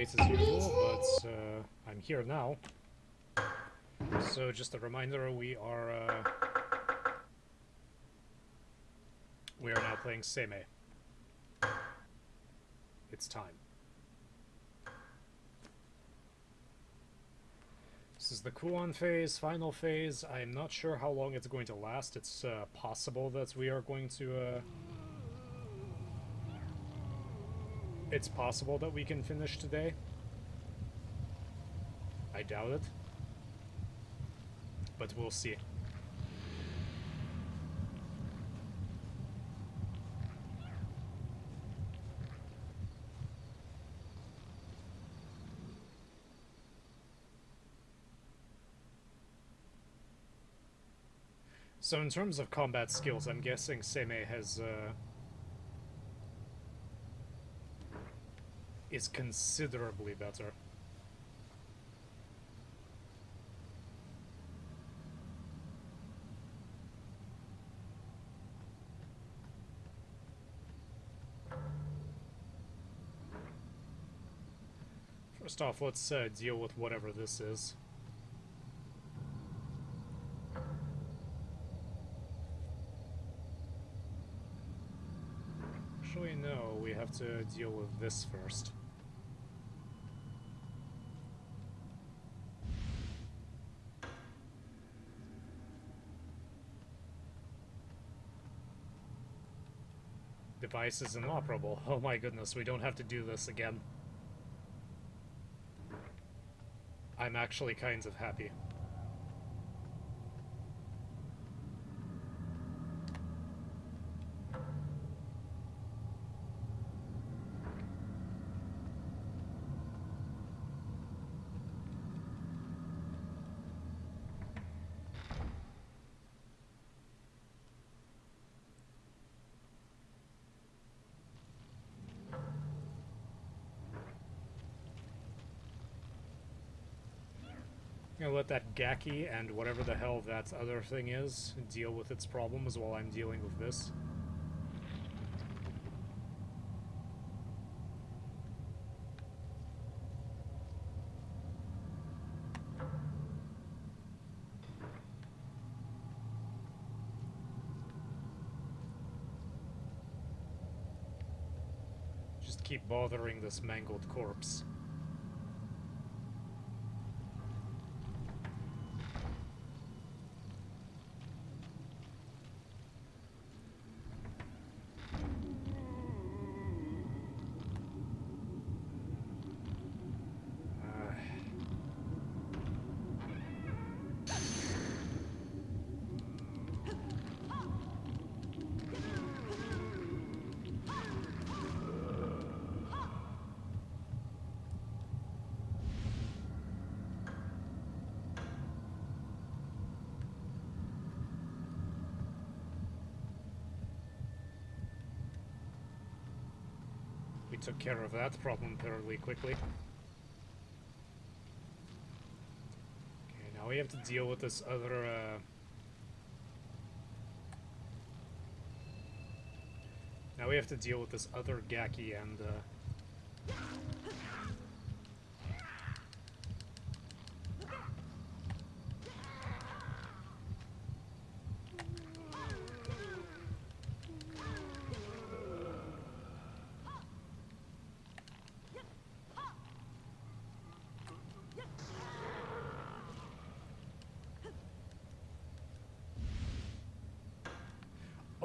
late as usual, but I'm here now. So just a reminder, we are now playing Seimei. It's time. This is the Kuon phase, final phase. I'm not sure how long it's going to last. It's possible that we are going to... It's possible that we can finish today. I doubt it. But we'll see. So in terms of combat skills, I'm guessing Seimei has is considerably better. First off, let's deal with whatever this is. Actually, no, we have to deal with this first. Device is inoperable. Oh my goodness, we don't have to do this again. I'm actually kind of happy. I'm gonna let that Gaki and whatever the hell that other thing is deal with its problems while I'm dealing with this. Just keep bothering this mangled corpse. We took care of that problem fairly quickly. Okay, now we have to deal with this other, Now we have to deal with this other Gaki and,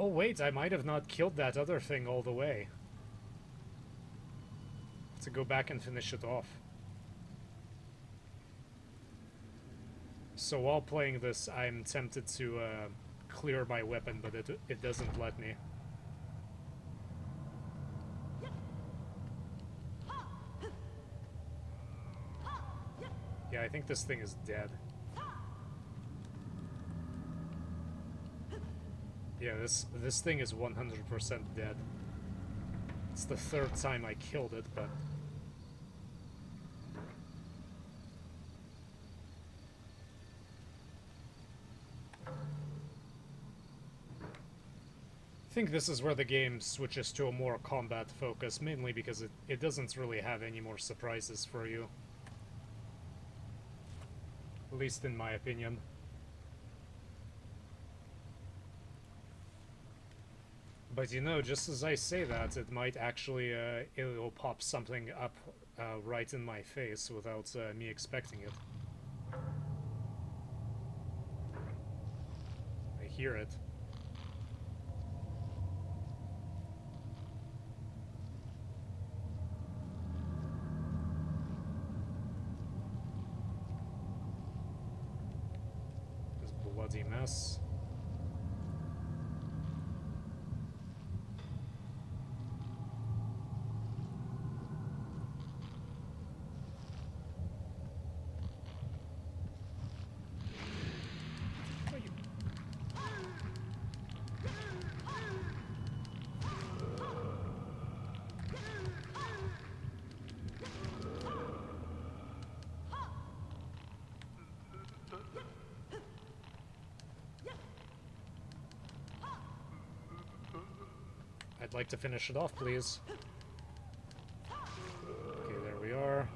Oh wait, I might have not killed that other thing all the way. To go back and finish it off. So while playing this, I'm tempted to clear my weapon, but it doesn't let me. Yeah, I think this thing is dead. Yeah, this thing is 100% dead. It's the third time I killed it, but... think this is where the game switches to a more combat focus, mainly because it doesn't really have any more surprises for you. At least in my opinion. But you know, just as I say that, it might actually, it'll pop something up right in my face without me expecting it. I hear it. This bloody mess. I'd like to finish it off, please. Okay, there we are.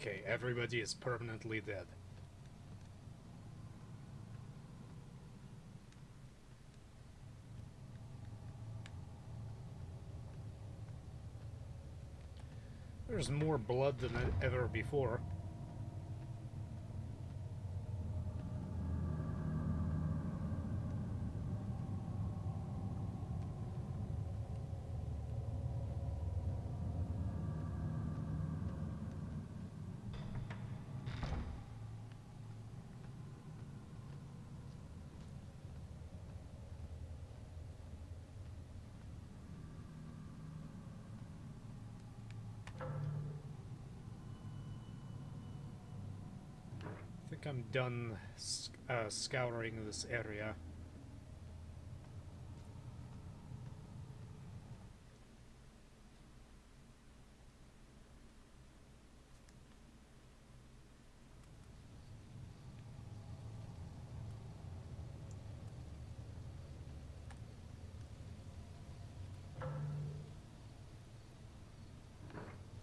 Okay, everybody is permanently dead. There's more blood than ever before. I think I'm done scouring this area.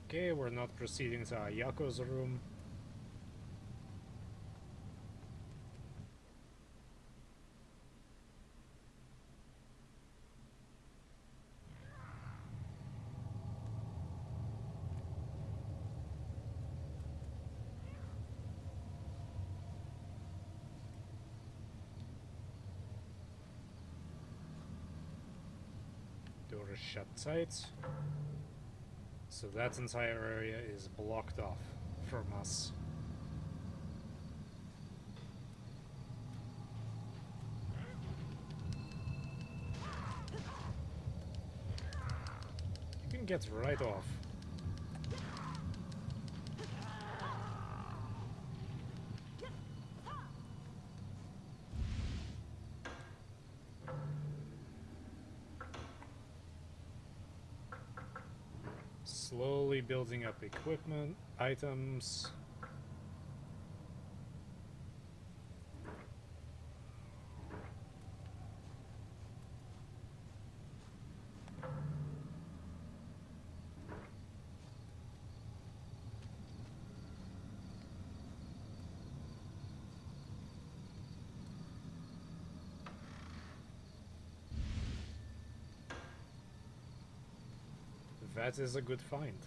Okay, we're not proceeding to Ayako's room. Door is shut tight. So that entire area is blocked off from us. You can get right off. Slowly building up equipment, items. That is a good find.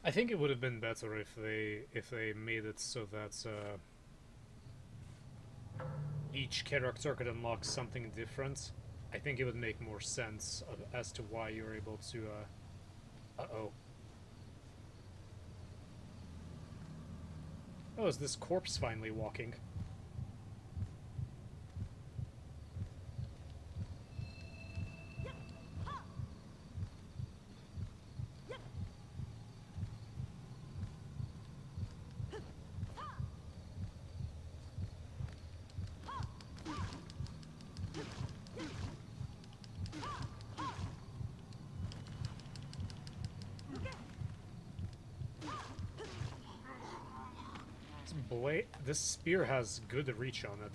I think it would have been better if they made it so that each character could unlock something different. I think it would make more sense as to why you're able to. Uh-oh. Oh, is this corpse finally walking? This spear has good reach on it.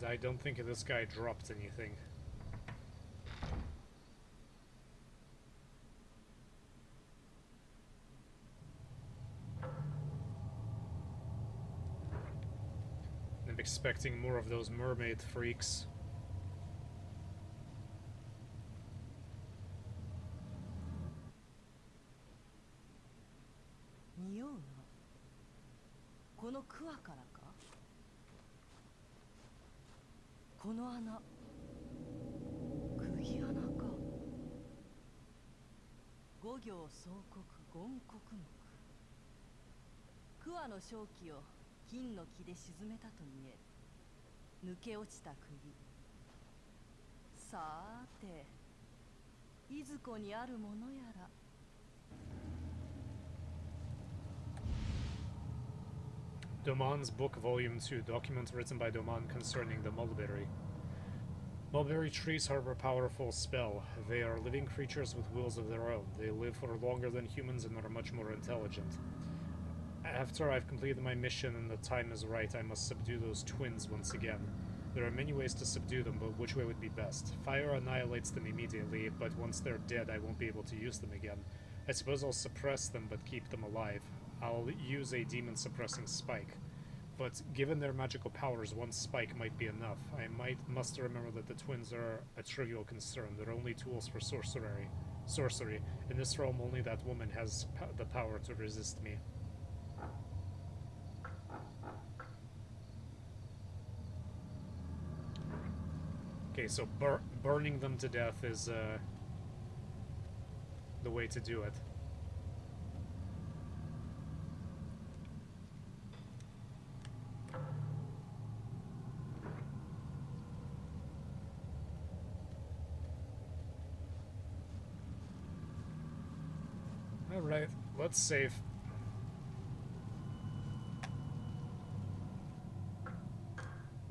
And I don't think this guy dropped anything. I'm expecting more of those mermaid freaks. Kuon の正気を金の木で沈めたと見える。抜け落ちた釘。さーて、いずこにあるものやら。Doman's Book, Volume 2, document written by Doman concerning the mulberry. Mulberry trees harbor a powerful spell. They are living creatures with wills of their own. They live for longer than humans and are much more intelligent. After I've completed my mission and the time is right, I must subdue those twins once again. There are many ways to subdue them, but which way would be best? Fire annihilates them immediately, but once they're dead, I won't be able to use them again. I suppose I'll suppress them, but keep them alive. I'll use a demon-suppressing spike. But given their magical powers, one spike might be enough. I must remember that the twins are a trivial concern. They're only tools for sorcery. In this realm, only that woman has the power to resist me. Okay, so burning them to death is the way to do it. Alright, let's save.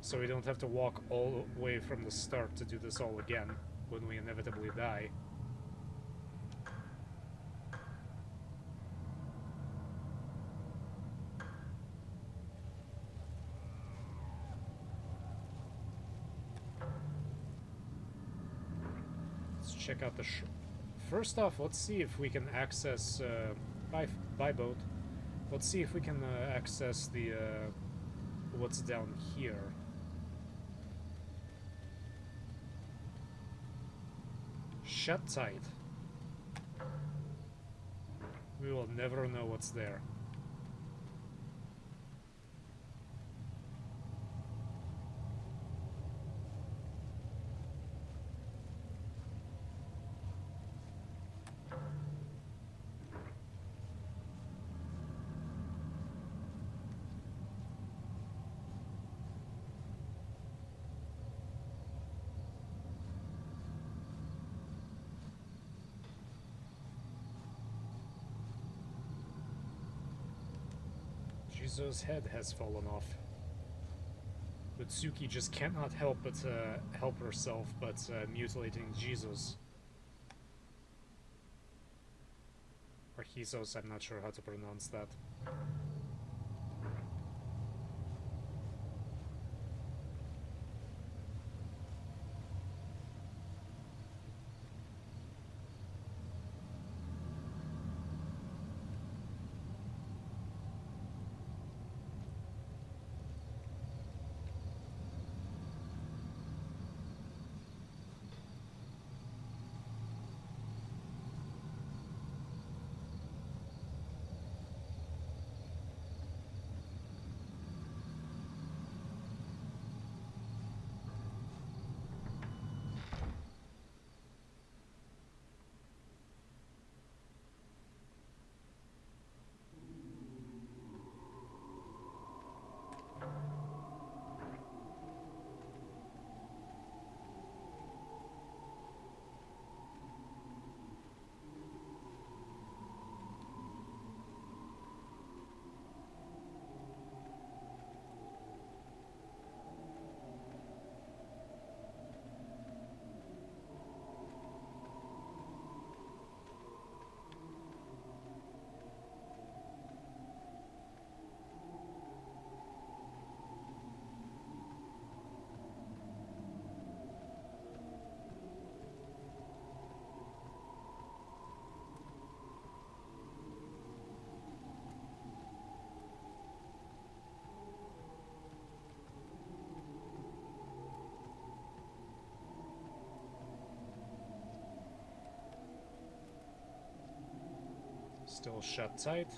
So we don't have to walk all the way from the start to do this all again when we inevitably die. Let's check out the first off, let's see if we can access by boat. Let's see if we can access the what's down here. Shut tight. We will never know what's there. Jizo's head has fallen off. But Tsuki just cannot help but help herself, but mutilating Jizo's. Or Hizo's, I'm not sure how to pronounce that. Still shut tight.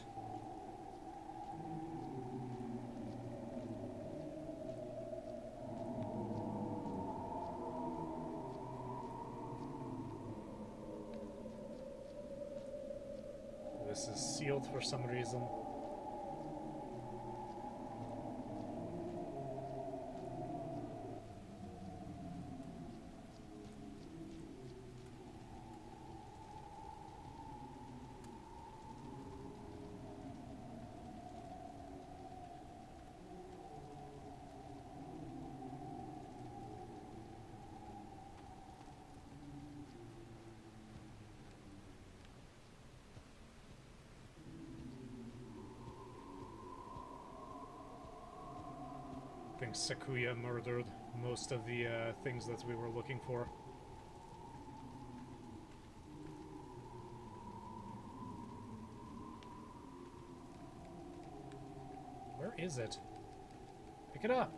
This is sealed for some reason. I think Sakuya murdered most of the things that we were looking for. Where is it? Pick it up!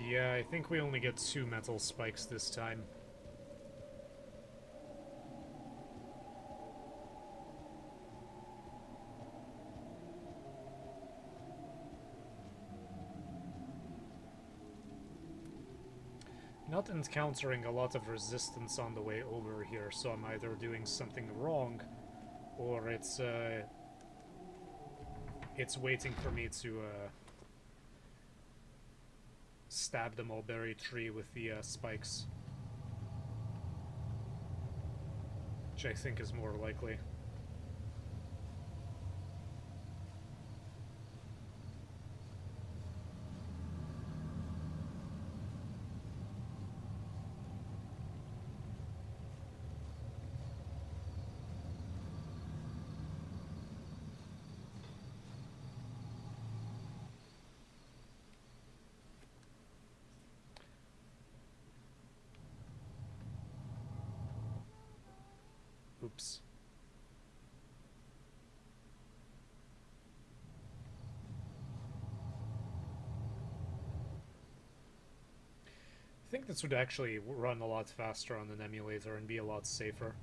Yeah, I think we only get 2 metal spikes this time. Not encountering a lot of resistance on the way over here, so I'm either doing something wrong, or it's waiting for me to stab the mulberry tree with the spikes. Which I think is more likely. Oops. I think this would actually run a lot faster on an emulator and be a lot safer.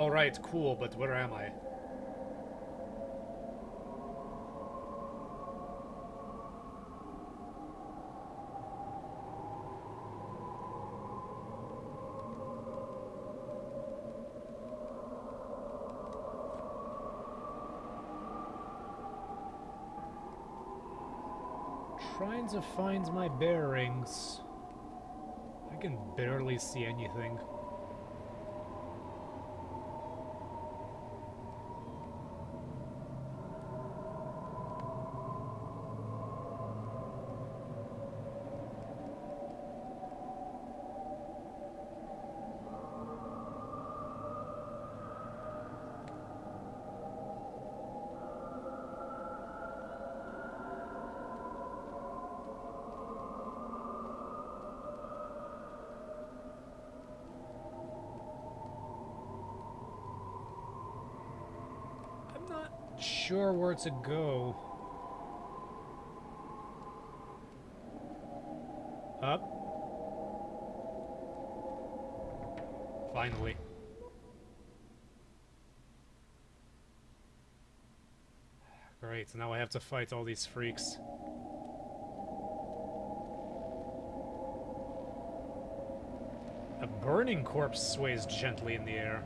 Alright, cool, but where am I? Trying to find my bearings. I can barely see anything. Sure where to go. Up. Finally. Great, now I have to fight all these freaks. A burning corpse sways gently in the air.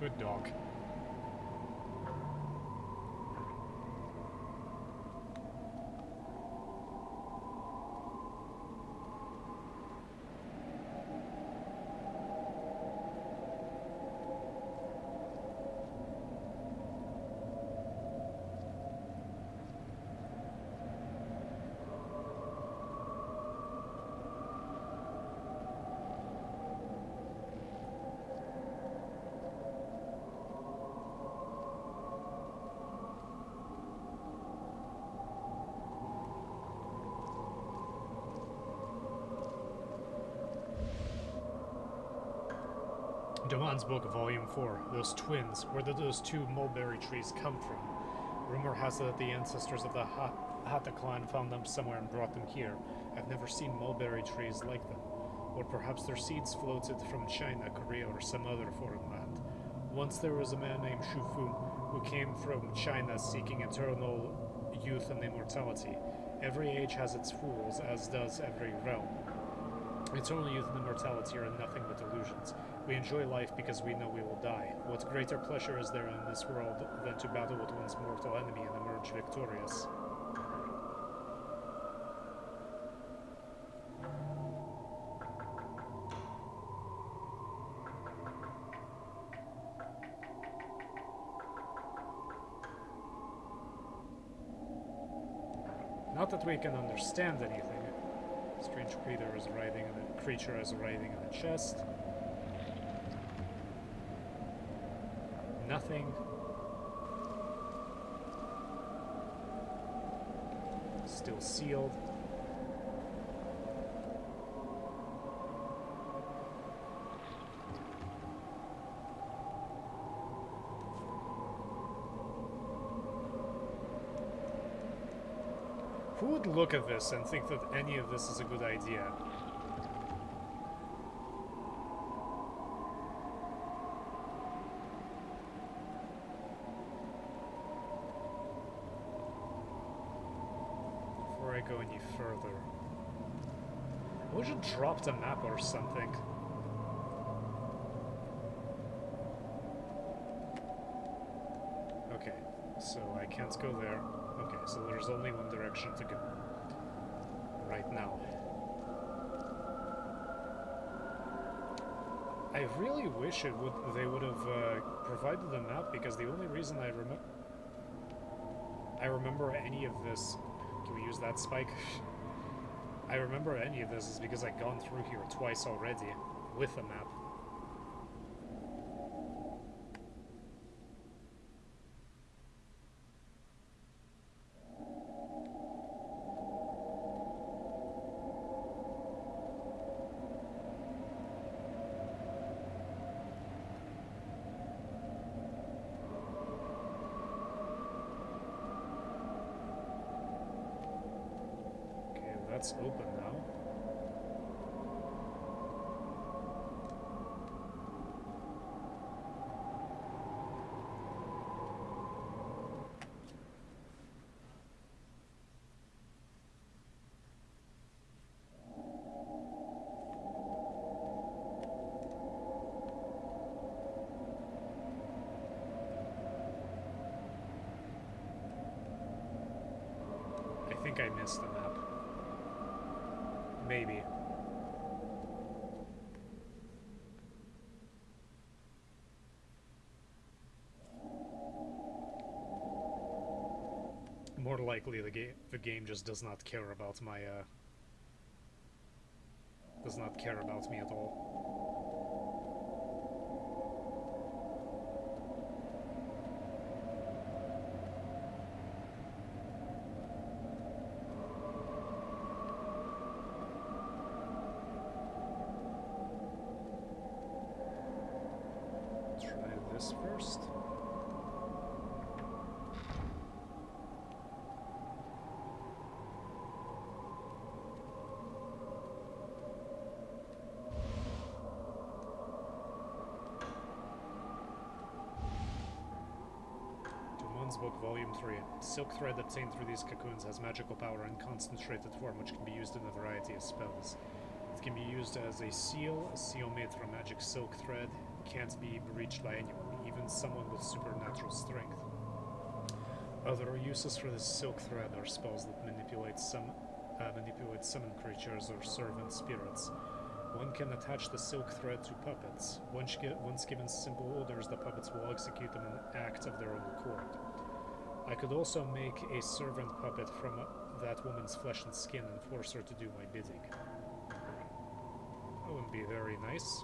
Good dog. Doman's book, Volume 4. Those twins. Where did those two mulberry trees come from? Rumor has it that the ancestors of the Hata clan found them somewhere and brought them here. I've never seen mulberry trees like them. Or perhaps their seeds floated from China, Korea, or some other foreign land. Once there was a man named Shufu, who came from China seeking eternal youth and immortality. Every age has its fools, as does every realm. Eternal youth and immortality are nothing but illusions. We enjoy life because we know we will die. What greater pleasure is there in this world than to battle with one's mortal enemy and emerge victorious? Not that we can understand anything. Strange creature is riding in a chest. Nothing. Still sealed. Who would look at this and think that any of this is a good idea? Before I go any further, I wish it dropped a map or something. Okay, so I can't go there. Okay, so there's only one direction to go. Right now. I really wish they would have provided a map, because the only reason I remember any of this... Can we use that spike? I remember any of this is because I've gone through here twice already with a map. That's open now. I think I missed the map. Maybe. More likely the game just does not care about my does not care about me at all. This first. Dumon's Book, Volume 3. Silk thread obtained through these cocoons has magical power in concentrated form, which can be used in a variety of spells. It can be used as a seal made from magic silk thread. Can't be breached by anyone, even someone with supernatural strength. Other uses for this silk thread are spells that manipulate summon creatures or servant spirits. One can attach the silk thread to puppets. Once given simple orders, the puppets will execute them an act of their own accord. I could also make a servant puppet from that woman's flesh and skin and force her to do my bidding. That wouldn't be very nice.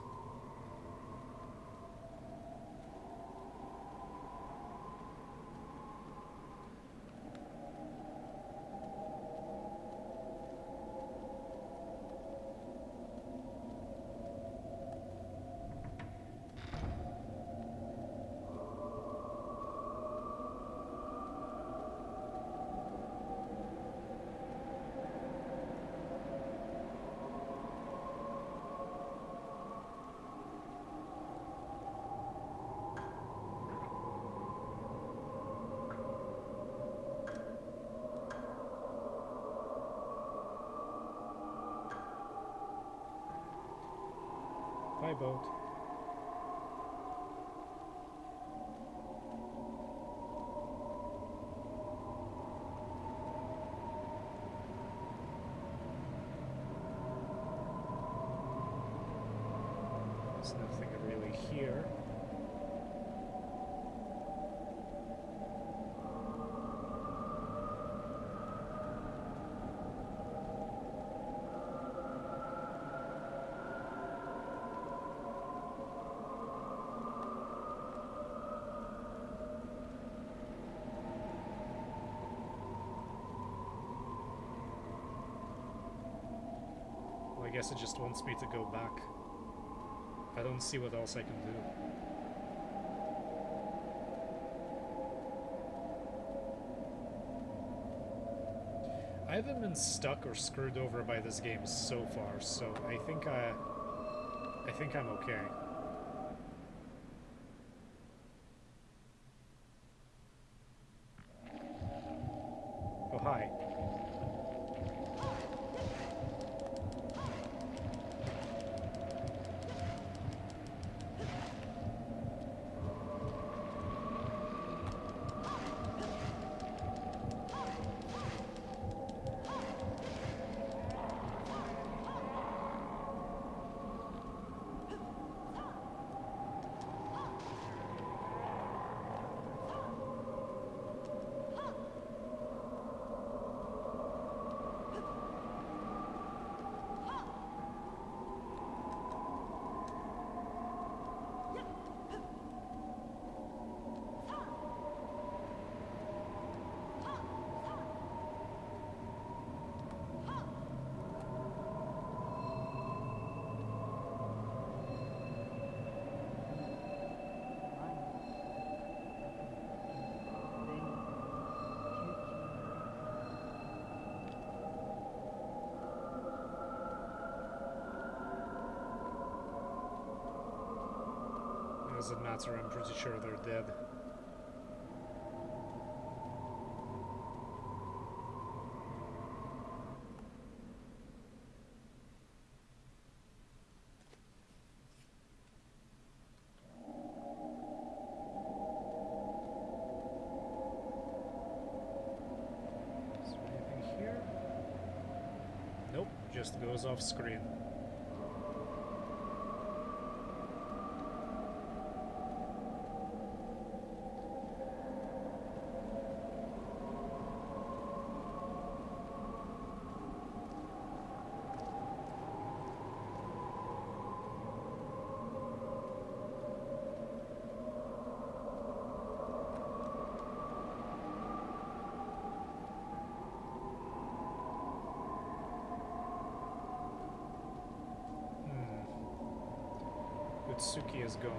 Bye, boat. There's nothing really here. Well, I guess it just wants me to go back. I don't see what else I can do. I haven't been stuck or screwed over by this game so far, so I think I'm okay. Oh, hi. Doesn't matter, I'm pretty sure they're dead. Is there anything here? Nope, just goes off screen. Suki is gone.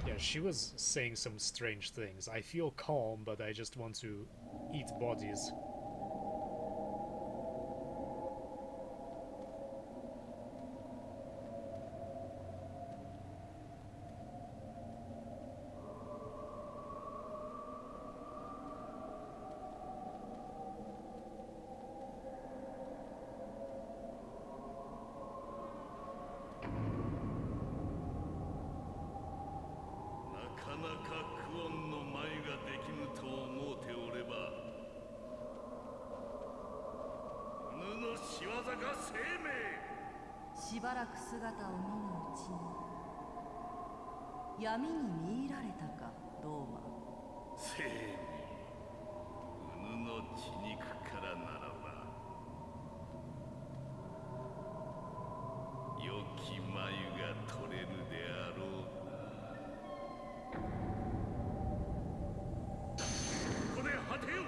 Yeah, she was saying some strange things. I feel calm, but I just want to eat bodies.しばらく姿を見ぬうちに闇に見入られたかどうは。生命うぬの血肉からならば良き眉が取れるであろうな。ここで果てよう。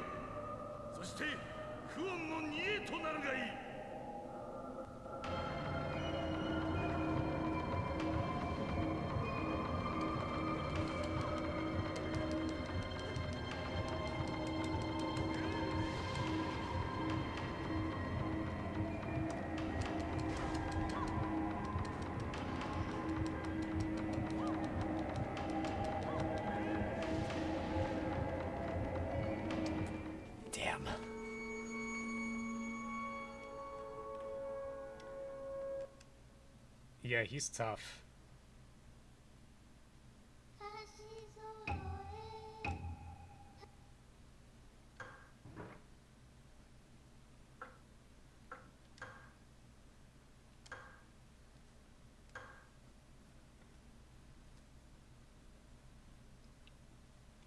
そしてクオンの煮えとなるがいい。Yeah, he's tough.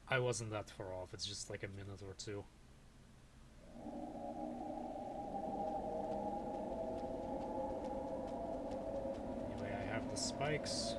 I wasn't that far off, it's just like a minute or two. Anyway, I have the spikes.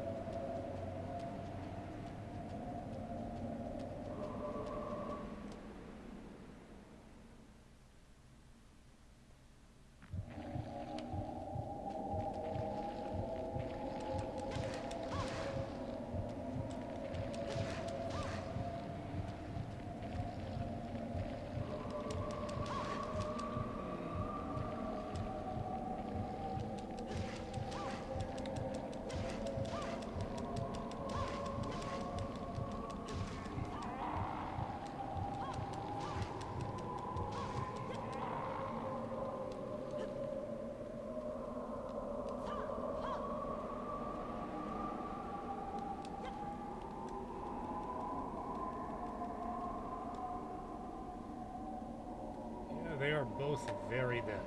They are both very dead.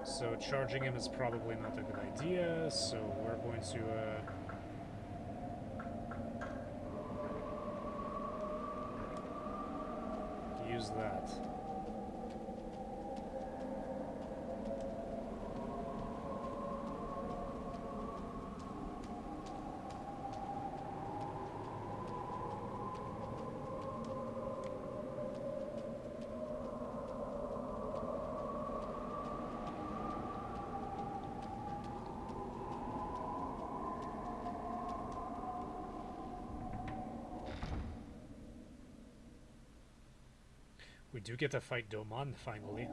So charging him is probably not a good idea, so we're going to use that. We do get to fight Domon finally.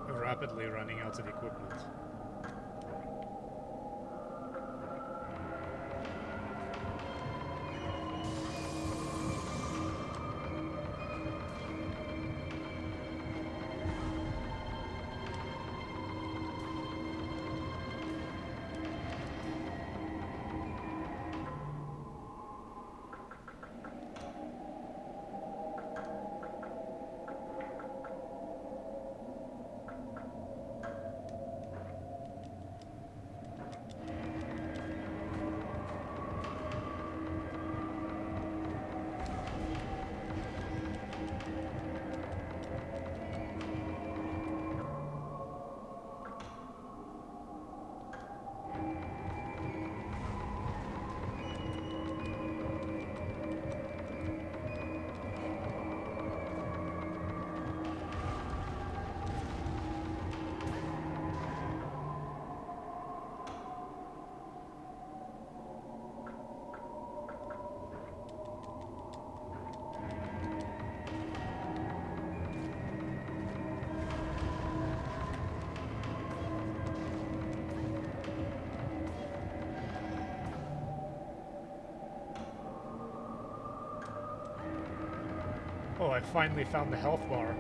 Rapidly running out of equipment. Oh, I finally found the health bar.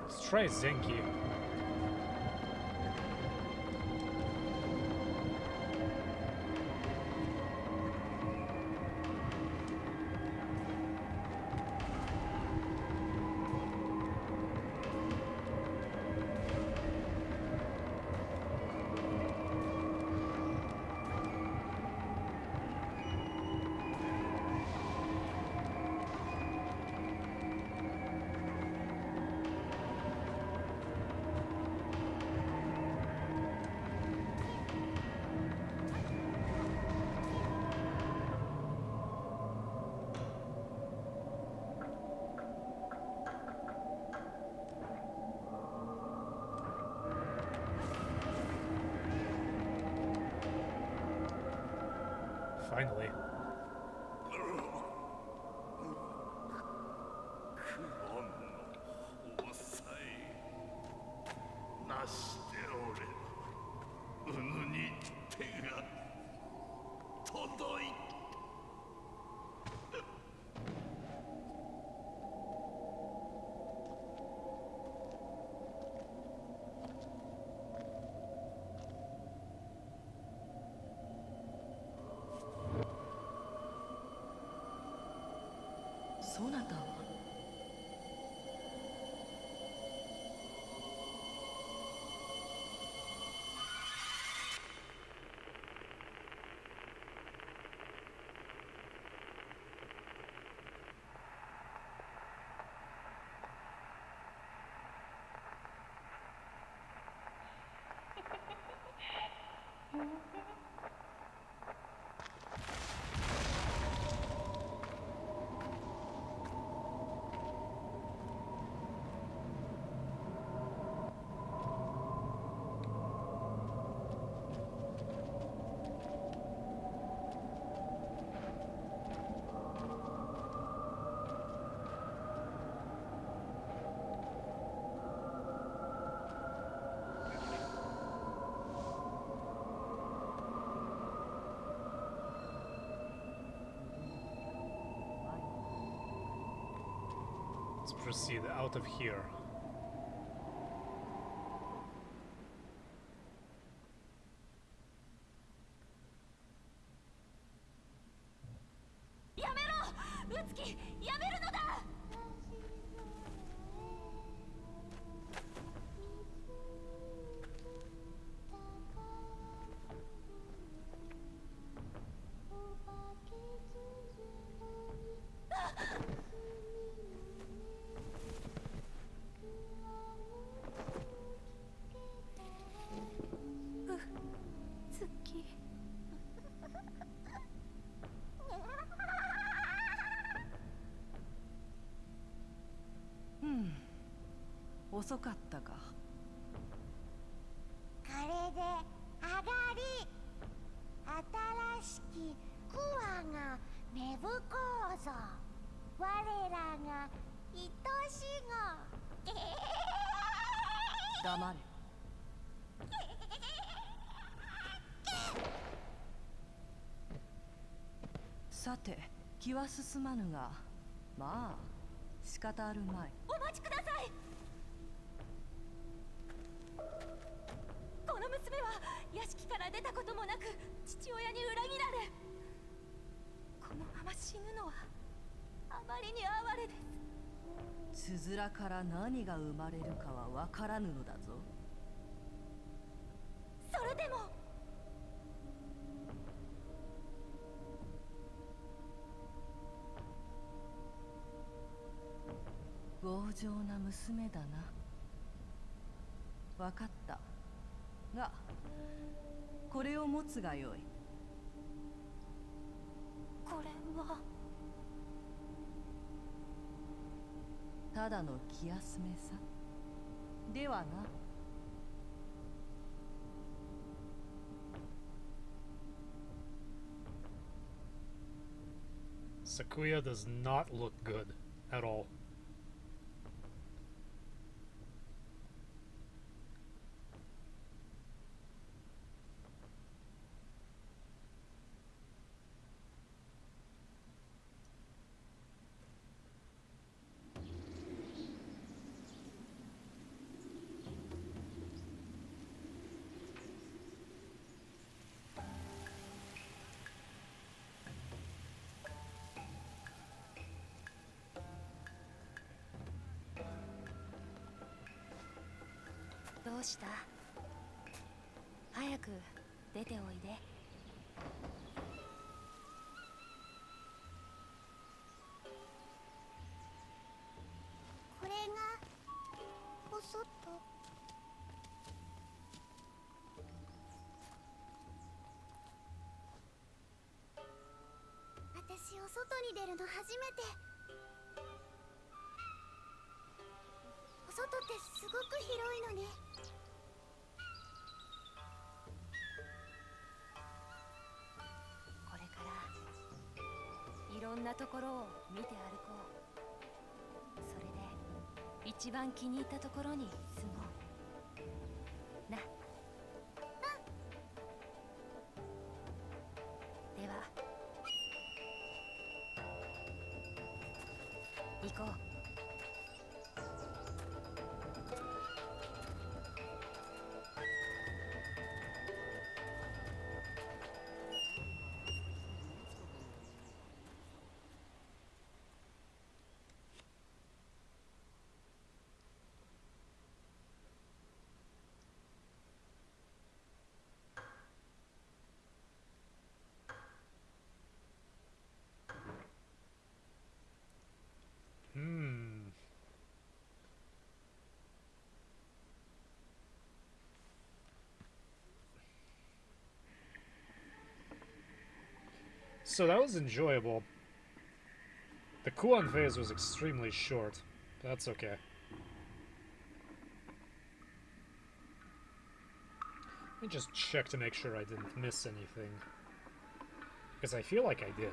Let's try Zenki. Finally. クオンの抑えなしておればうぬに手が届いた。そなたはLet's proceed out of here. やめろ、うつき、やめるのだ。遅かったか。これで上がり新しきクワが芽吹こうぞ。我らが愛しご黙れ。さて気は進まぬが、まあ仕方あるまい。お待ちください。この娘は屋敷から出たこともなく父親に裏切られ、このまま死ぬのはあまりに哀れです。つづらから何が生まれるかはわからぬのだぞ。それでも強情な娘だな。わかったが、これを持つがよい。これはただの気休めさ。ではな。Sakuya does not look good at all.どうした？早く出ておいで。これがお外。私お外に出るの初めて。お外ってすごく広いのね。これからいろんなところを見て歩こう。それで一番気に入ったところに住もう。な。では行こう。So that was enjoyable. The Kuon phase was extremely short. That's okay. Let me just check to make sure I didn't miss anything. Because I feel like I did.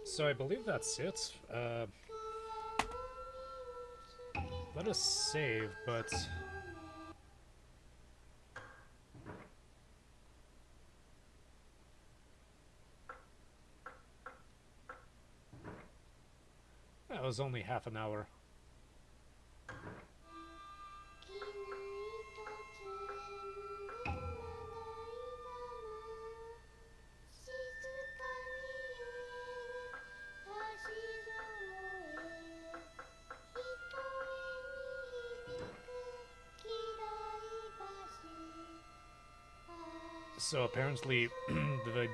So I believe that's it. Let us save, but... That was only half an hour. So apparently, the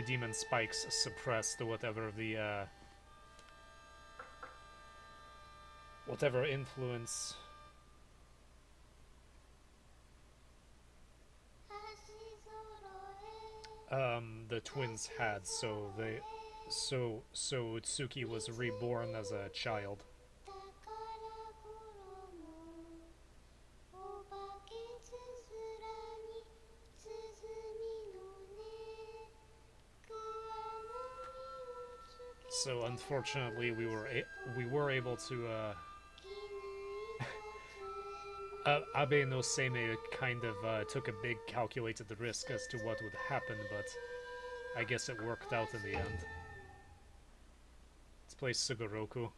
demon spikes suppressed whatever influence the twins had, so Tsuki was reborn as a child. 宝もお化けつづらに鼓のね桑の実をつけ So unfortunately, we were able to Abe no Seimei kind of took a big calculated risk as to what would happen, but I guess it worked out in the end. Let's play Segoroku.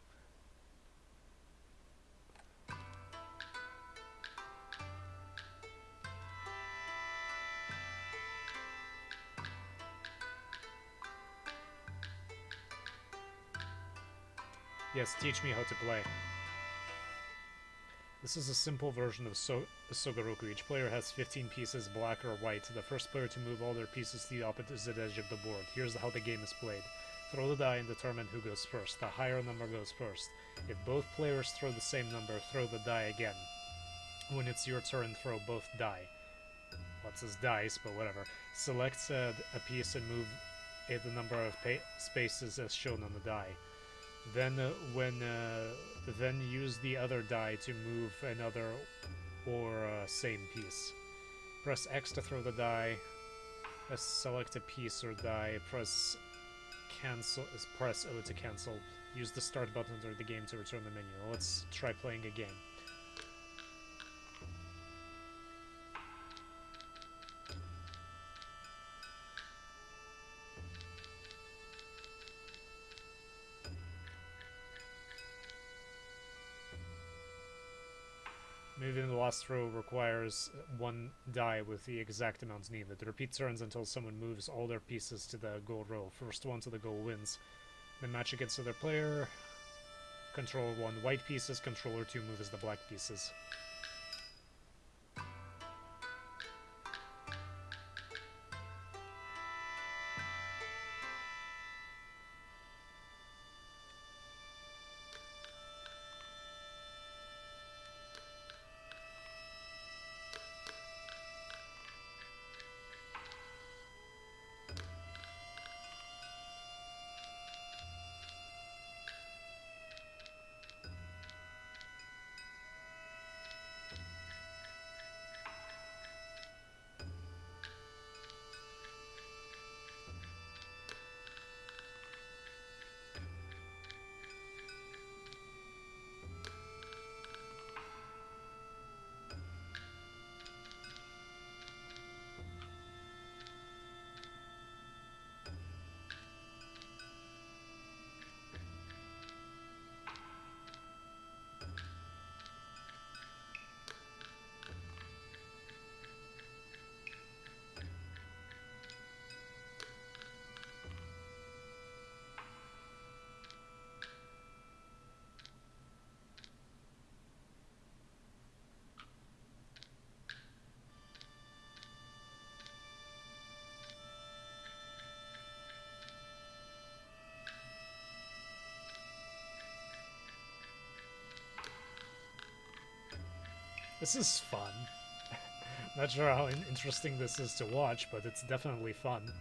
Yes, teach me how to play. This is a simple version of Segoroku. Each player has 15 pieces, black or white. The first player to move all their pieces to the opposite edge of the board. Here's how the game is played. Throw the die and determine who goes first. The higher number goes first. If both players throw the same number, throw the die again. When it's your turn, throw both die. Well, it says dice, but whatever. Select a piece and move it the number of spaces as shown on the die. Then then use the other die to move another or same piece. Press X to throw the die. Select a piece or die. Press O to cancel. Use the start button under the game to return the menu. Let's try playing a game. Moving the last row requires one die with the exact amount needed. Repeat turns until someone moves all their pieces to the goal row. First one to the goal wins. Then match against other player. Controller 1 white pieces, controller 2 moves the black pieces. This is fun. Not sure how interesting this is to watch, but it's definitely fun.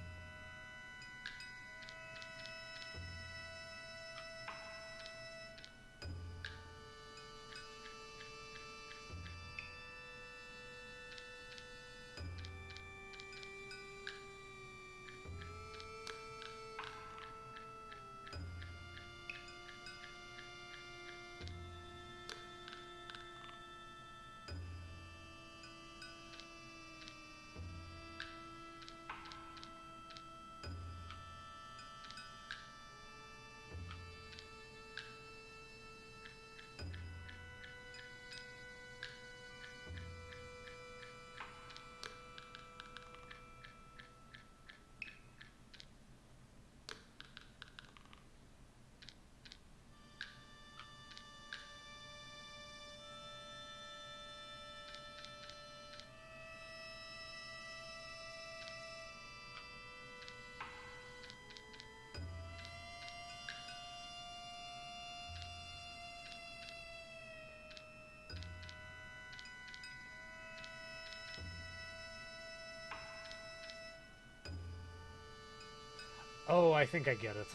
Oh, I think I get it.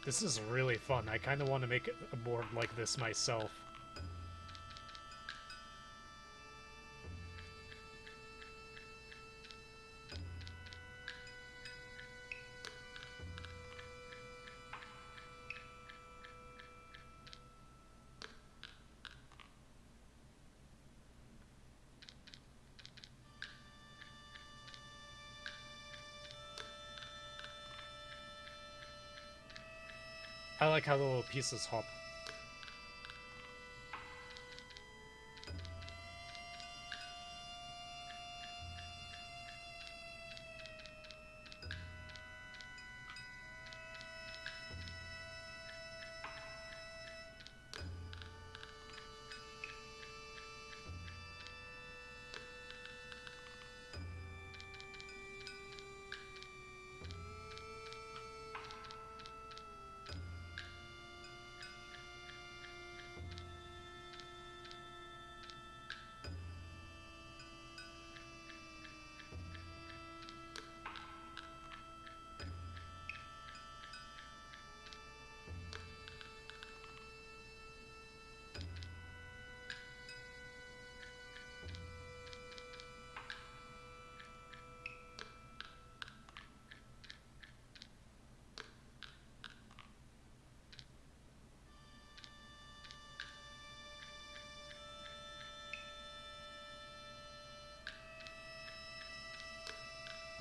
This is really fun. I kind of want to make a board like this myself. I like how the little pieces hop.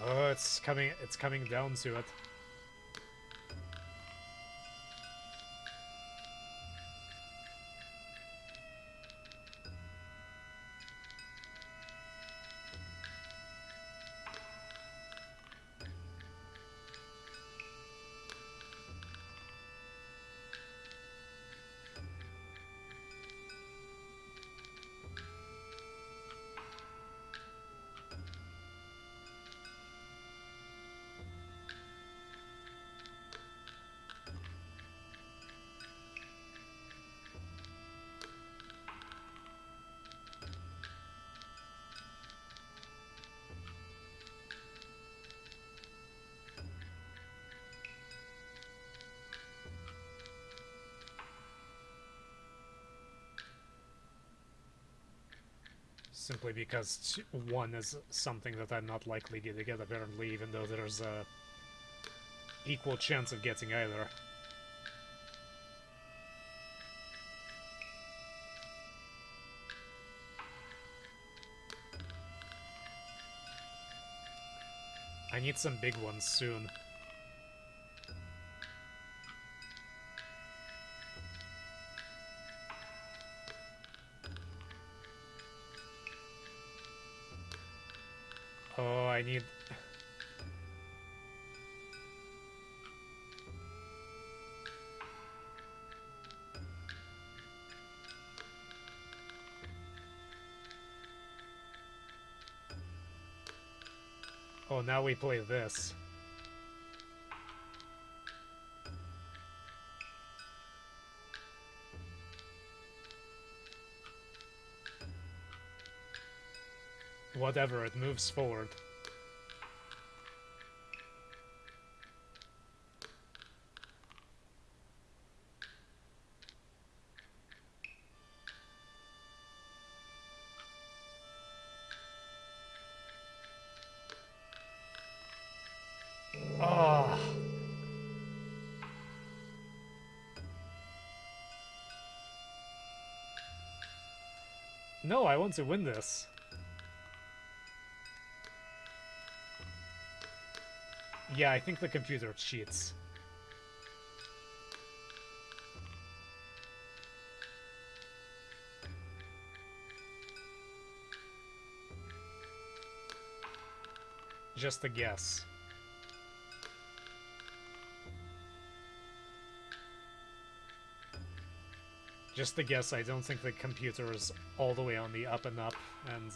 Oh, it's coming down to it. Simply because 1 is something that I'm not likely to get apparently, even though there's a equal chance of getting either. I need some big ones soon. Oh, I need... Oh, now we play this. Whatever, it moves forward. Ah. No, I want to win this. Yeah, I think the computer cheats. Just a guess. Just a guess, I don't think the computer is all the way on the up and up, and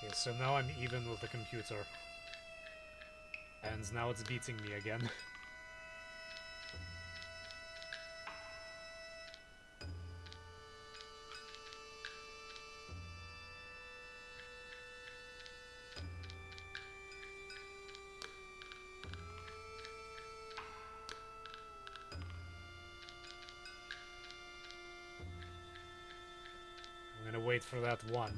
okay, so now I'm even with the computer. And now it's beating me again. I'm gonna wait for that one.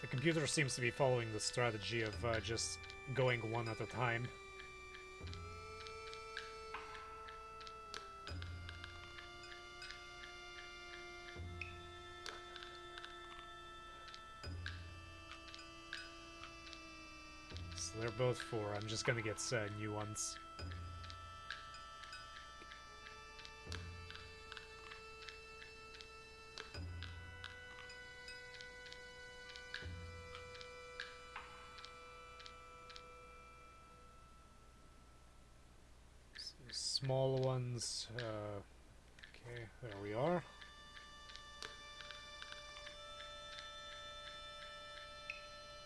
The computer seems to be following the strategy of just going one at a time. So they're both 4. I'm just gonna get new ones. Small ones, okay, there we are.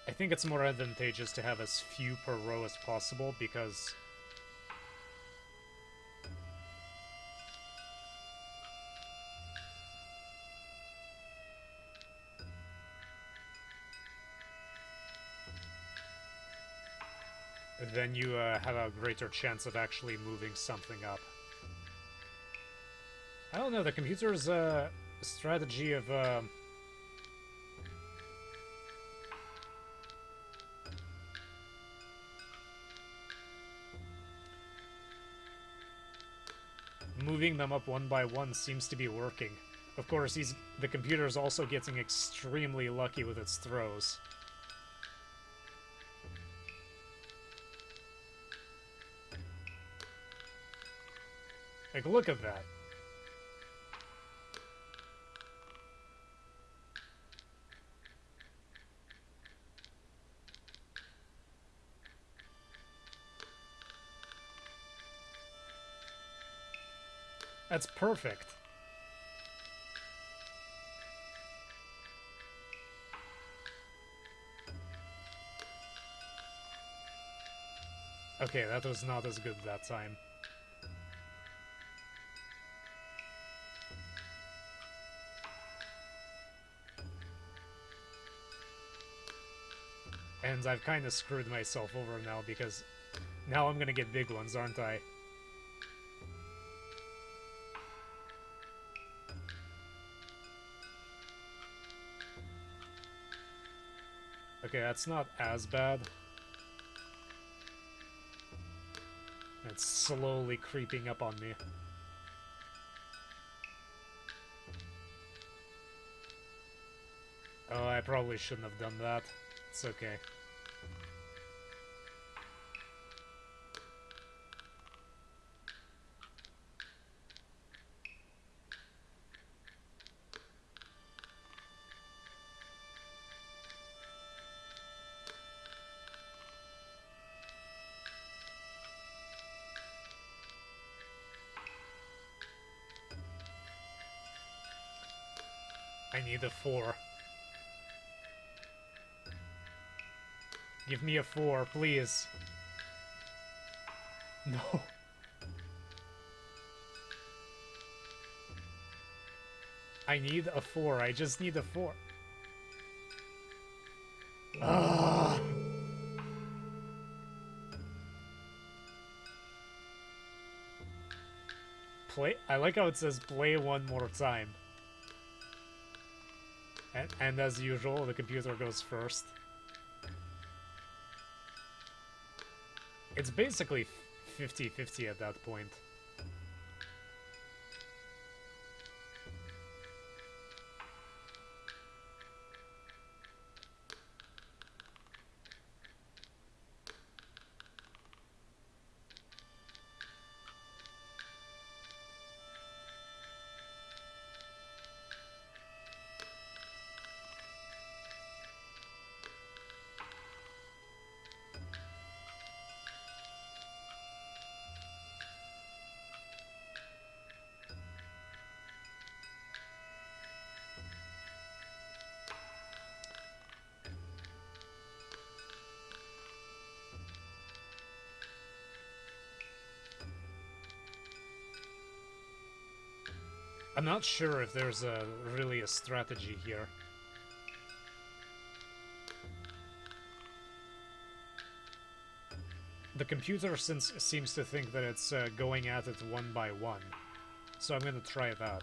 I think it's more advantageous to have as few per row as possible, because then you have a greater chance of actually moving something up. I don't know, the computer's strategy of moving them up one by one seems to be working. Of course, the computer's also getting extremely lucky with its throws. Like, look at that. That's perfect. Okay, that was not as good that time. And I've kind of screwed myself over now because now I'm gonna get big ones, aren't I? Okay, that's not as bad. It's slowly creeping up on me. Oh, I probably shouldn't have done that. It's okay. I need a 4. Give me a 4, please. No. I need a 4. I just need a 4. Ah. Play. I like how it says play one more time. And as usual, the computer goes first. It's basically 50-50 at that point. I'm not sure if there's really a strategy here. The computer seems to think that it's going at it one by one, so I'm gonna try that.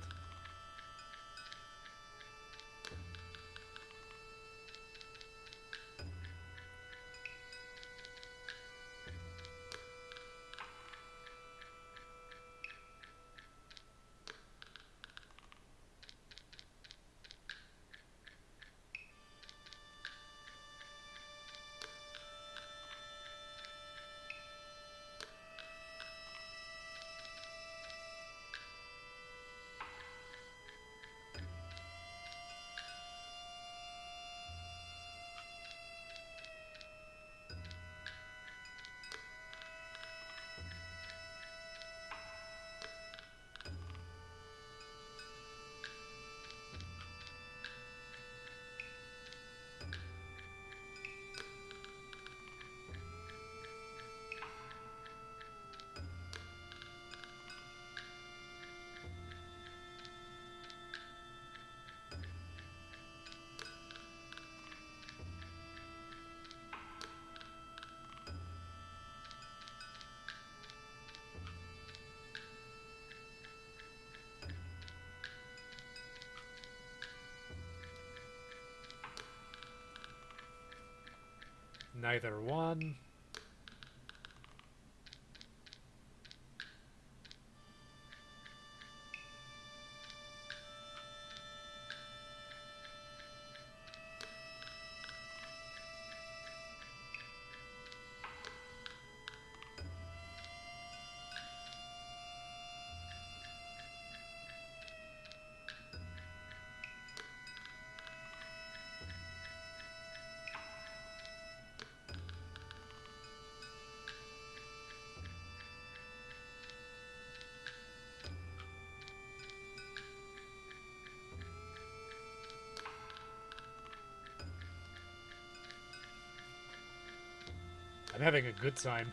Neither one. I'm having a good time.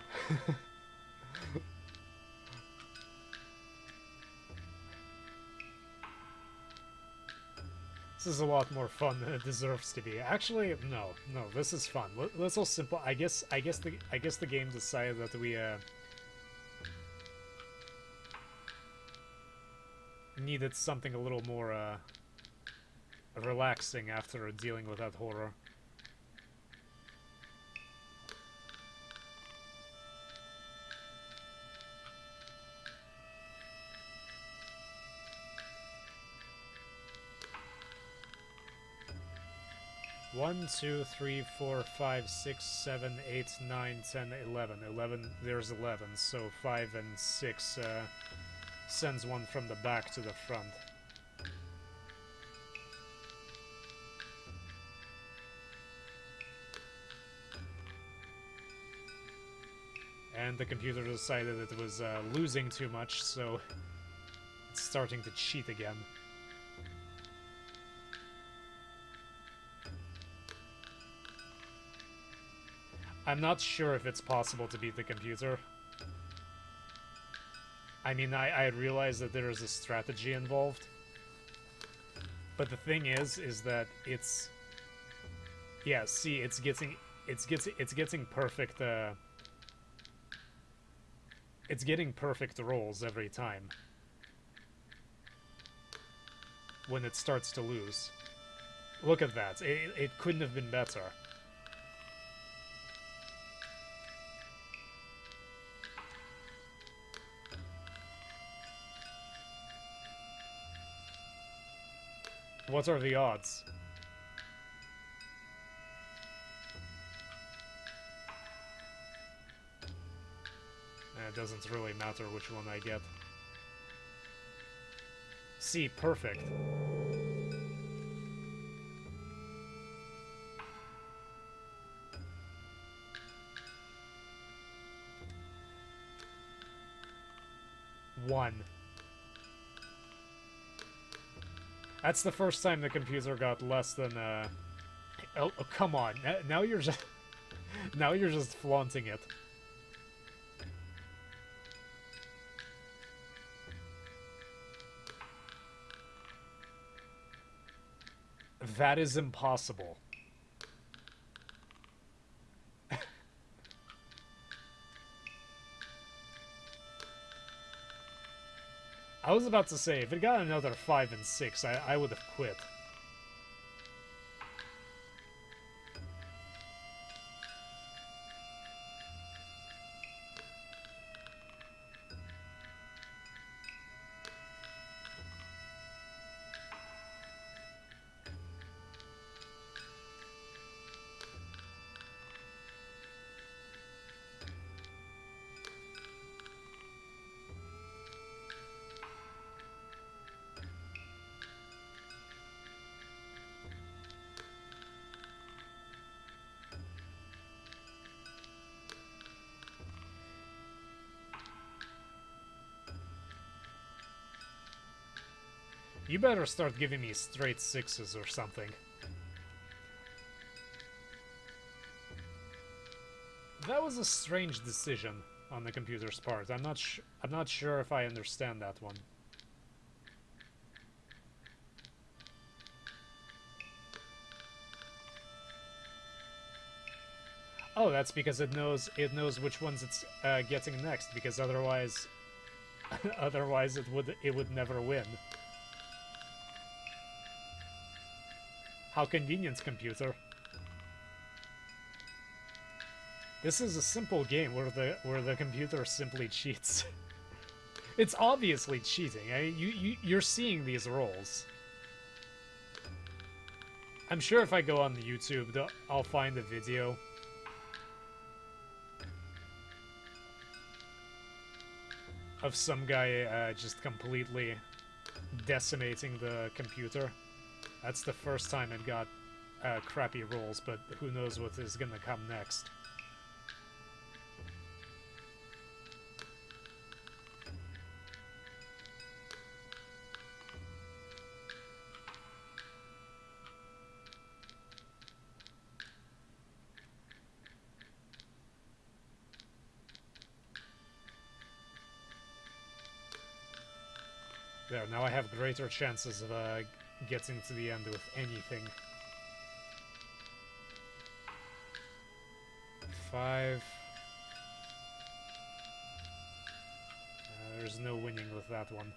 This is a lot more fun than it deserves to be. Actually, no, this is fun. Let's all simple. I guess the game decided that we needed something a little more relaxing after dealing with that horror. One, 2, 3, 4, 5, 6, 7, 8, 9, 10, 11. 11, there's 11, so 5 and 6 sends one from the back to the front. And the computer decided it was losing too much, so it's starting to cheat again. I'm not sure if it's possible to beat the computer. I mean, I realize that there is a strategy involved. But the thing is that it's... Yeah, see, it's getting perfect, it's getting perfect rolls every time. When it starts to lose. Look at that. It couldn't have been better. What are the odds? It doesn't really matter which one I get. See, perfect. One. That's the first time the computer got less than oh, come on. Now you're just now you're just flaunting it. That is impossible. I was about to say, if it got another 5 and 6, I would have quit. You better start giving me straight 6s or something. That was a strange decision on the computer's part. I'm not sure if I understand that one. Oh, that's because it knows which ones it's getting next, because otherwise otherwise it would never win. How convenient, computer. This is a simple game where the computer simply cheats. It's obviously cheating. You're seeing these rolls. I'm sure if I go on the YouTube, I'll find a video. Of some guy just completely decimating the computer. That's the first time it got crappy rolls, but who knows what is gonna come next. There, now I have greater chances of getting to the end with anything. 5. There's no winning with that one.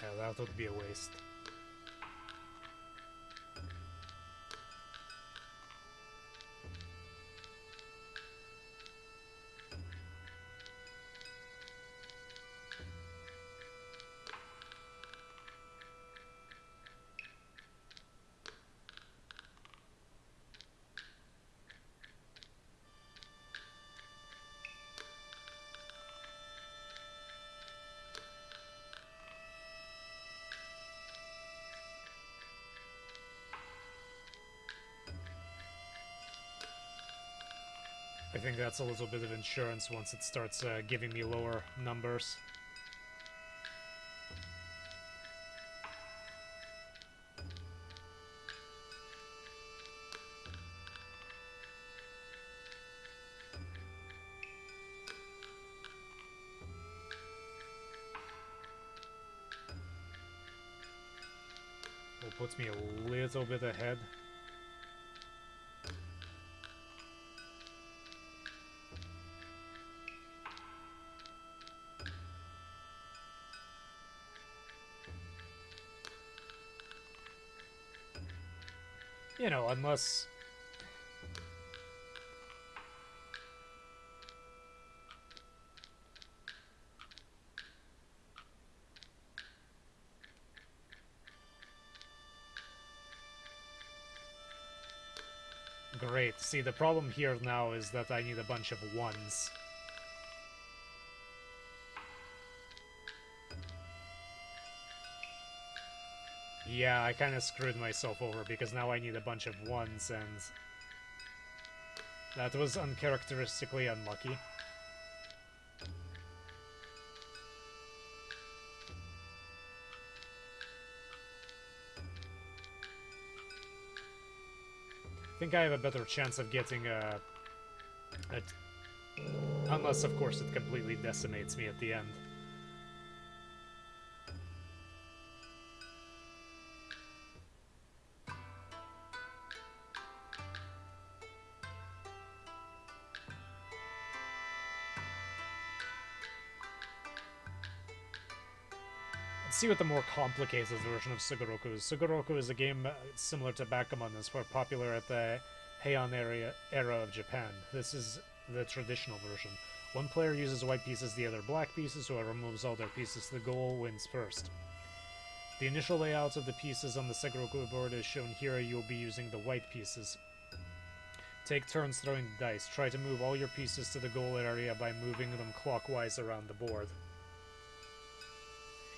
Yeah, that would be a waste. I think that's a little bit of insurance once it starts giving me lower numbers. Well, puts me a little bit ahead. You know, unless... Great. See, the problem here now is that I need a bunch of 1s. Yeah, I kind of screwed myself over because now I need a bunch of 1s, and that was uncharacteristically unlucky. I think I have a better chance of getting unless, of course, it completely decimates me at the end. Let's see what the more complicated version of Segoroku is. Segoroku is a game similar to Bakuman and was popular at the Heian era of Japan. This is the traditional version. One player uses white pieces, the other black pieces. Whoever moves all their pieces to the goal wins first. The initial layout of the pieces on the Segoroku board is shown here. You'll be using the white pieces. Take turns throwing the dice. Try to move all your pieces to the goal area by moving them clockwise around the board.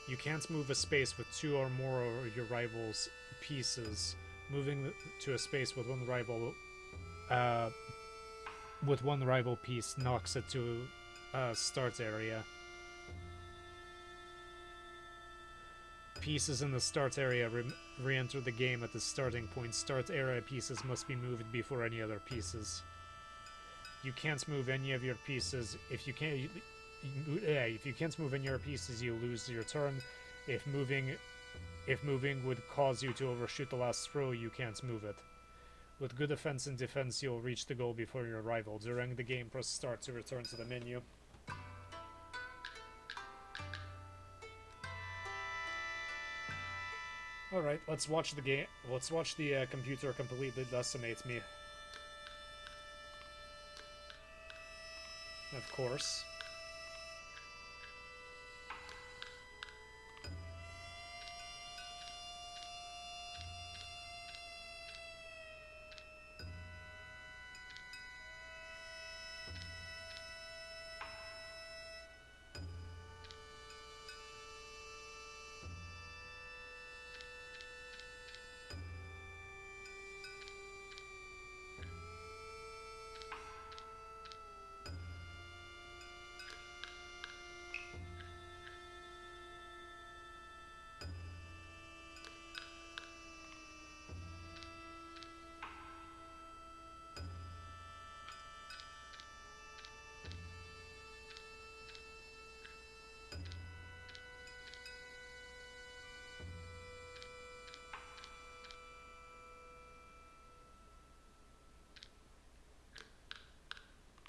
You can't move a space with 2 or more of your rival's pieces. Moving to a space with one rival piece knocks it to a start area. Pieces in the start area re-enter the game at the starting point. Start area pieces must be moved before any other pieces. You can't move any of your pieces. yeah, if you can't move any of your pieces, you lose your turn. If moving would cause you to overshoot the last throw, you can't move it. With good offense and defense, you'll reach the goal before your rival. During the game, press start to return to the menu. Alright, let's watch the game. Let's watch the computer completely decimate me. Of course.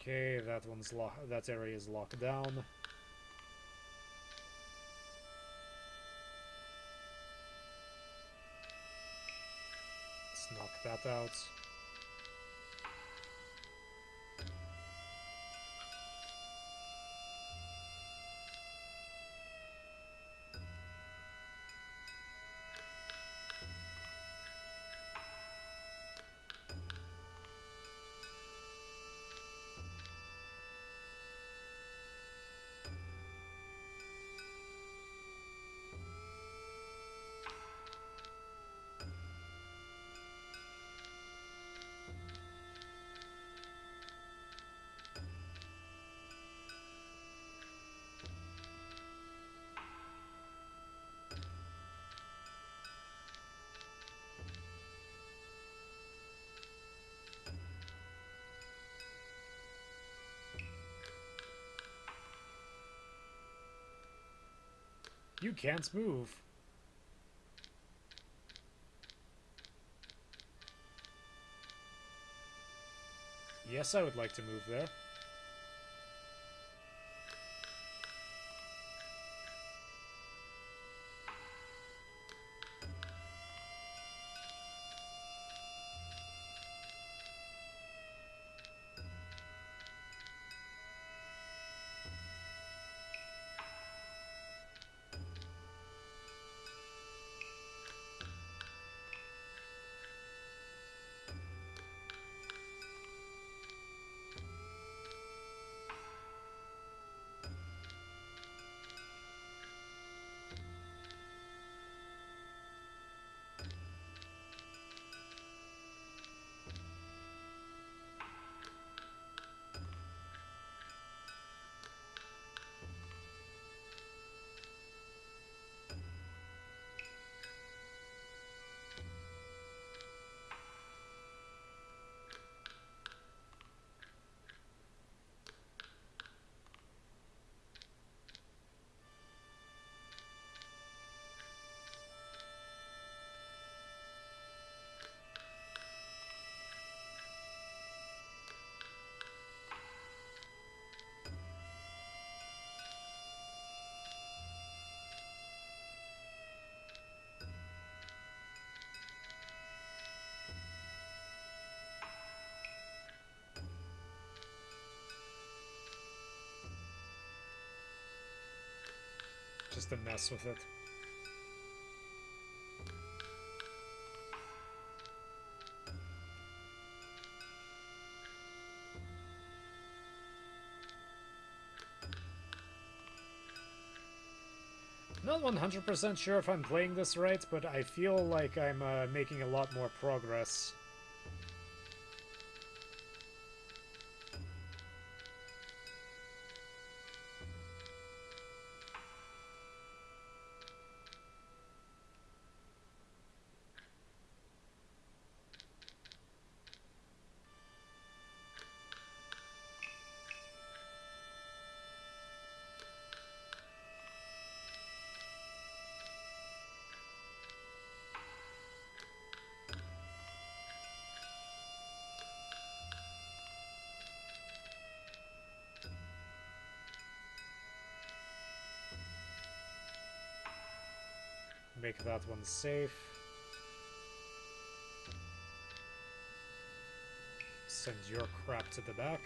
Okay, that area is locked down. Let's knock that out. You can't move. Yes, I would like to move there. Just to mess with it. Not 100% sure if I'm playing this right, but I feel like I'm making a lot more progress. Make that one safe. Send your crap to the back.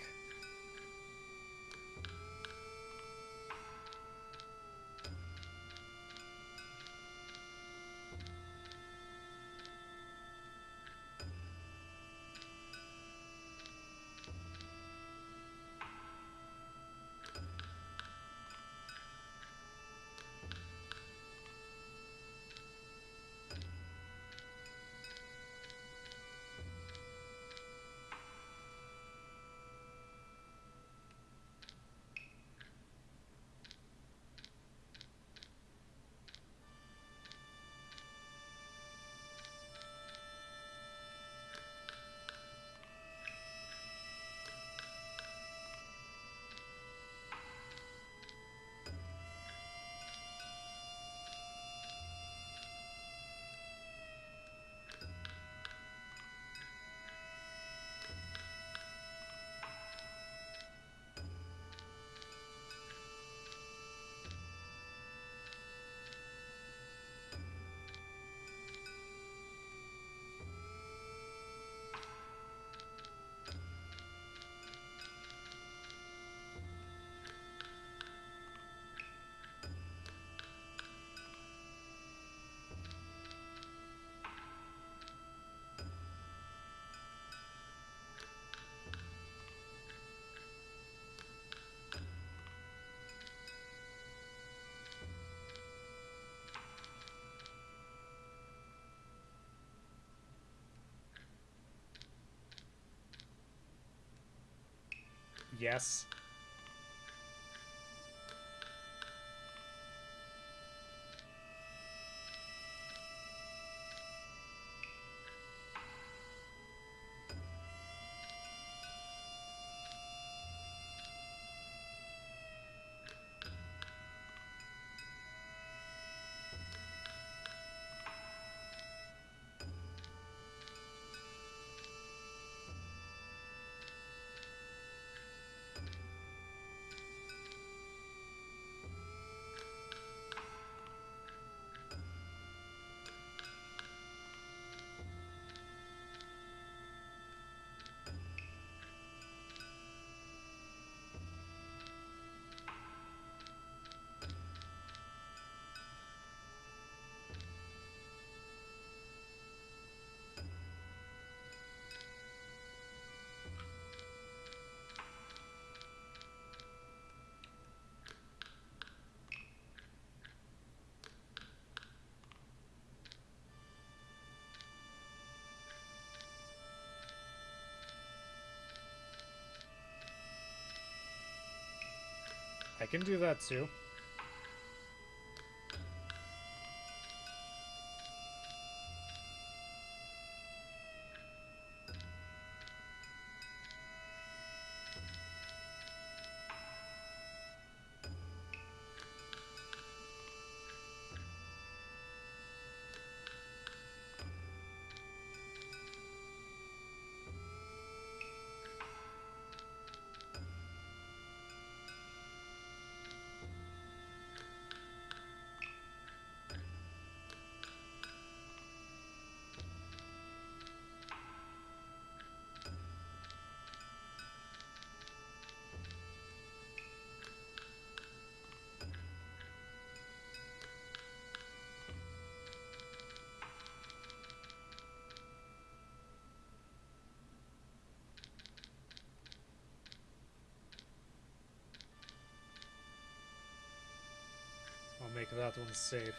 Yes. I can do that too. I'll make that one safe.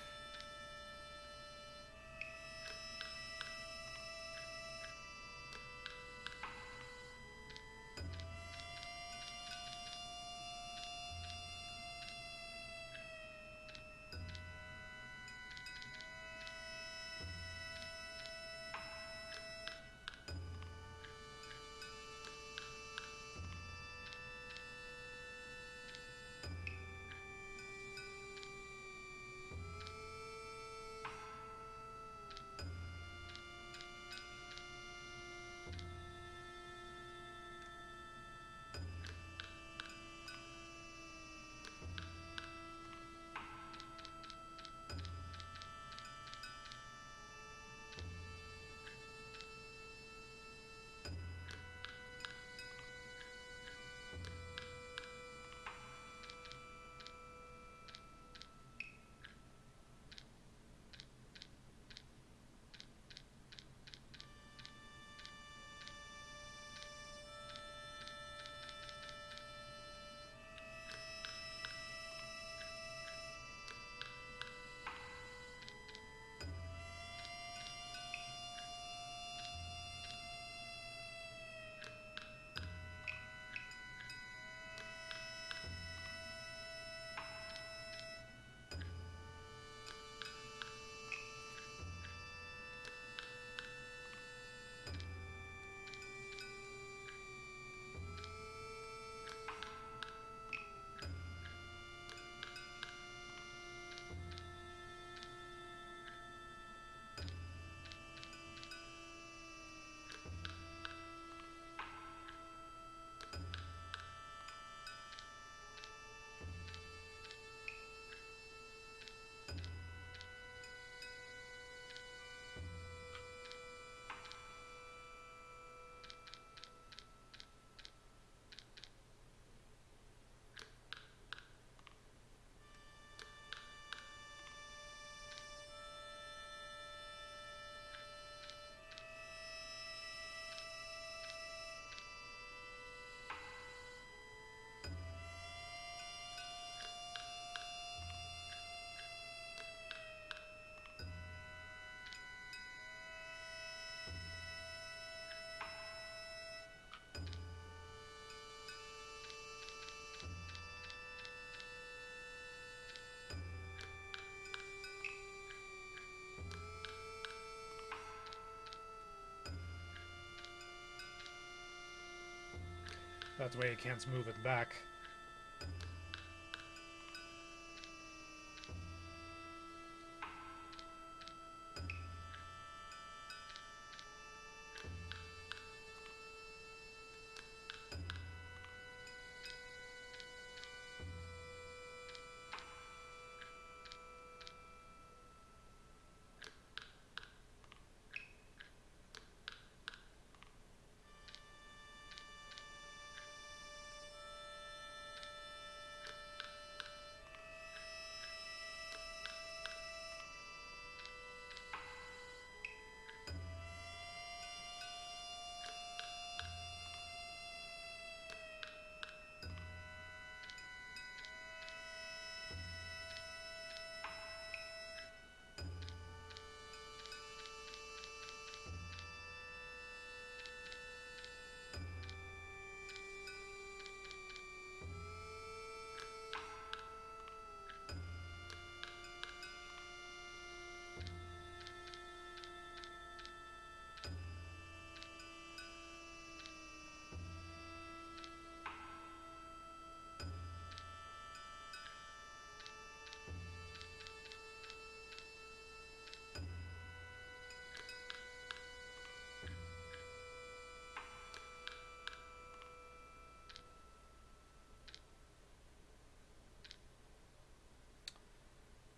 That way I can't move it back.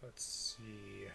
Let's see.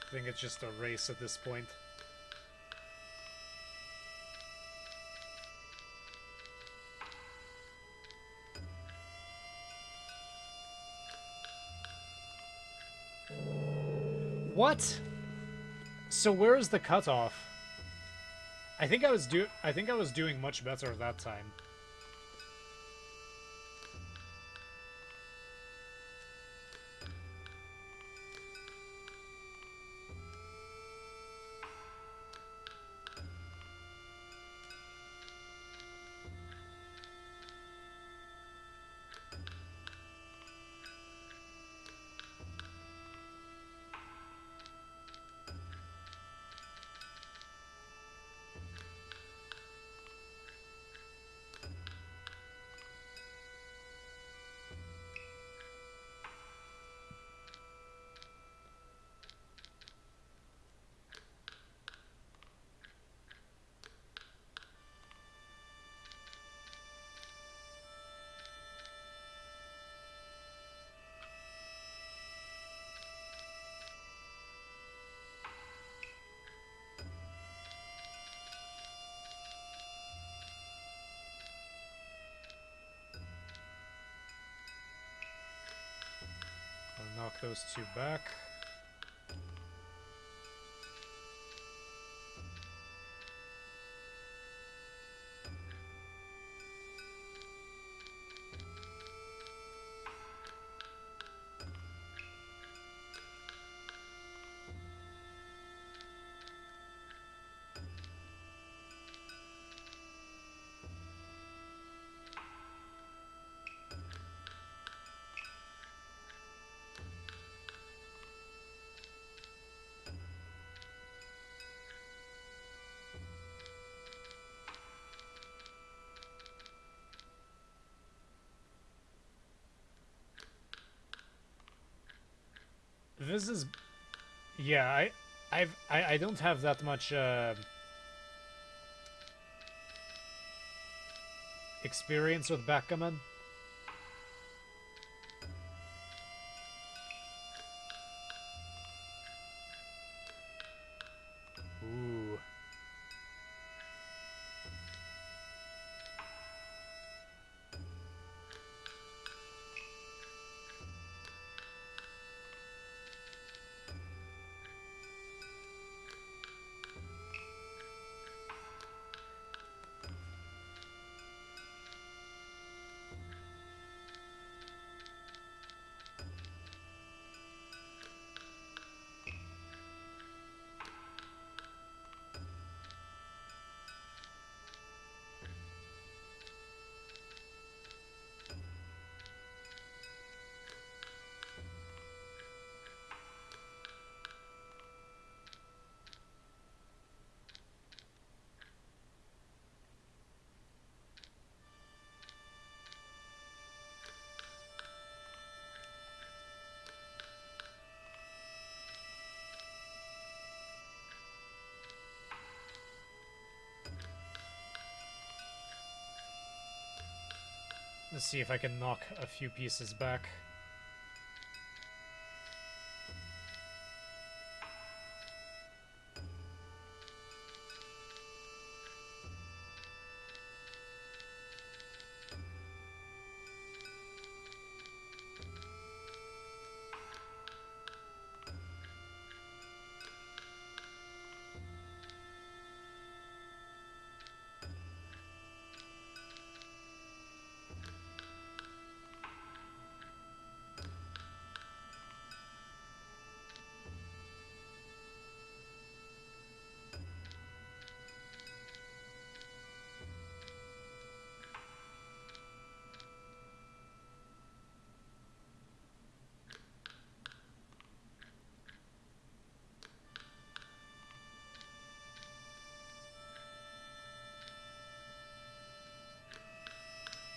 I think it's just a race at this point. What? So where is the cutoff? I think I was doing much better that time. I'll knock those two back. This is... Yeah, I don't have that much experience with backgammon. Ooh. Let's see if I can knock a few pieces back.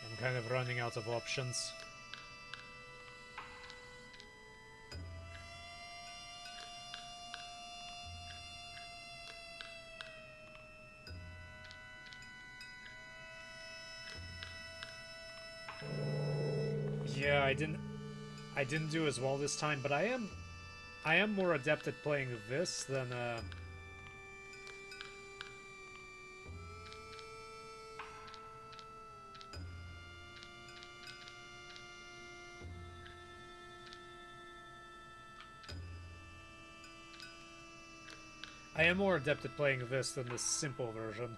I'm kind of running out of options. Yeah, I didn't do as well this time, but I am more adept at playing this than I am more adept at playing this than the simple version.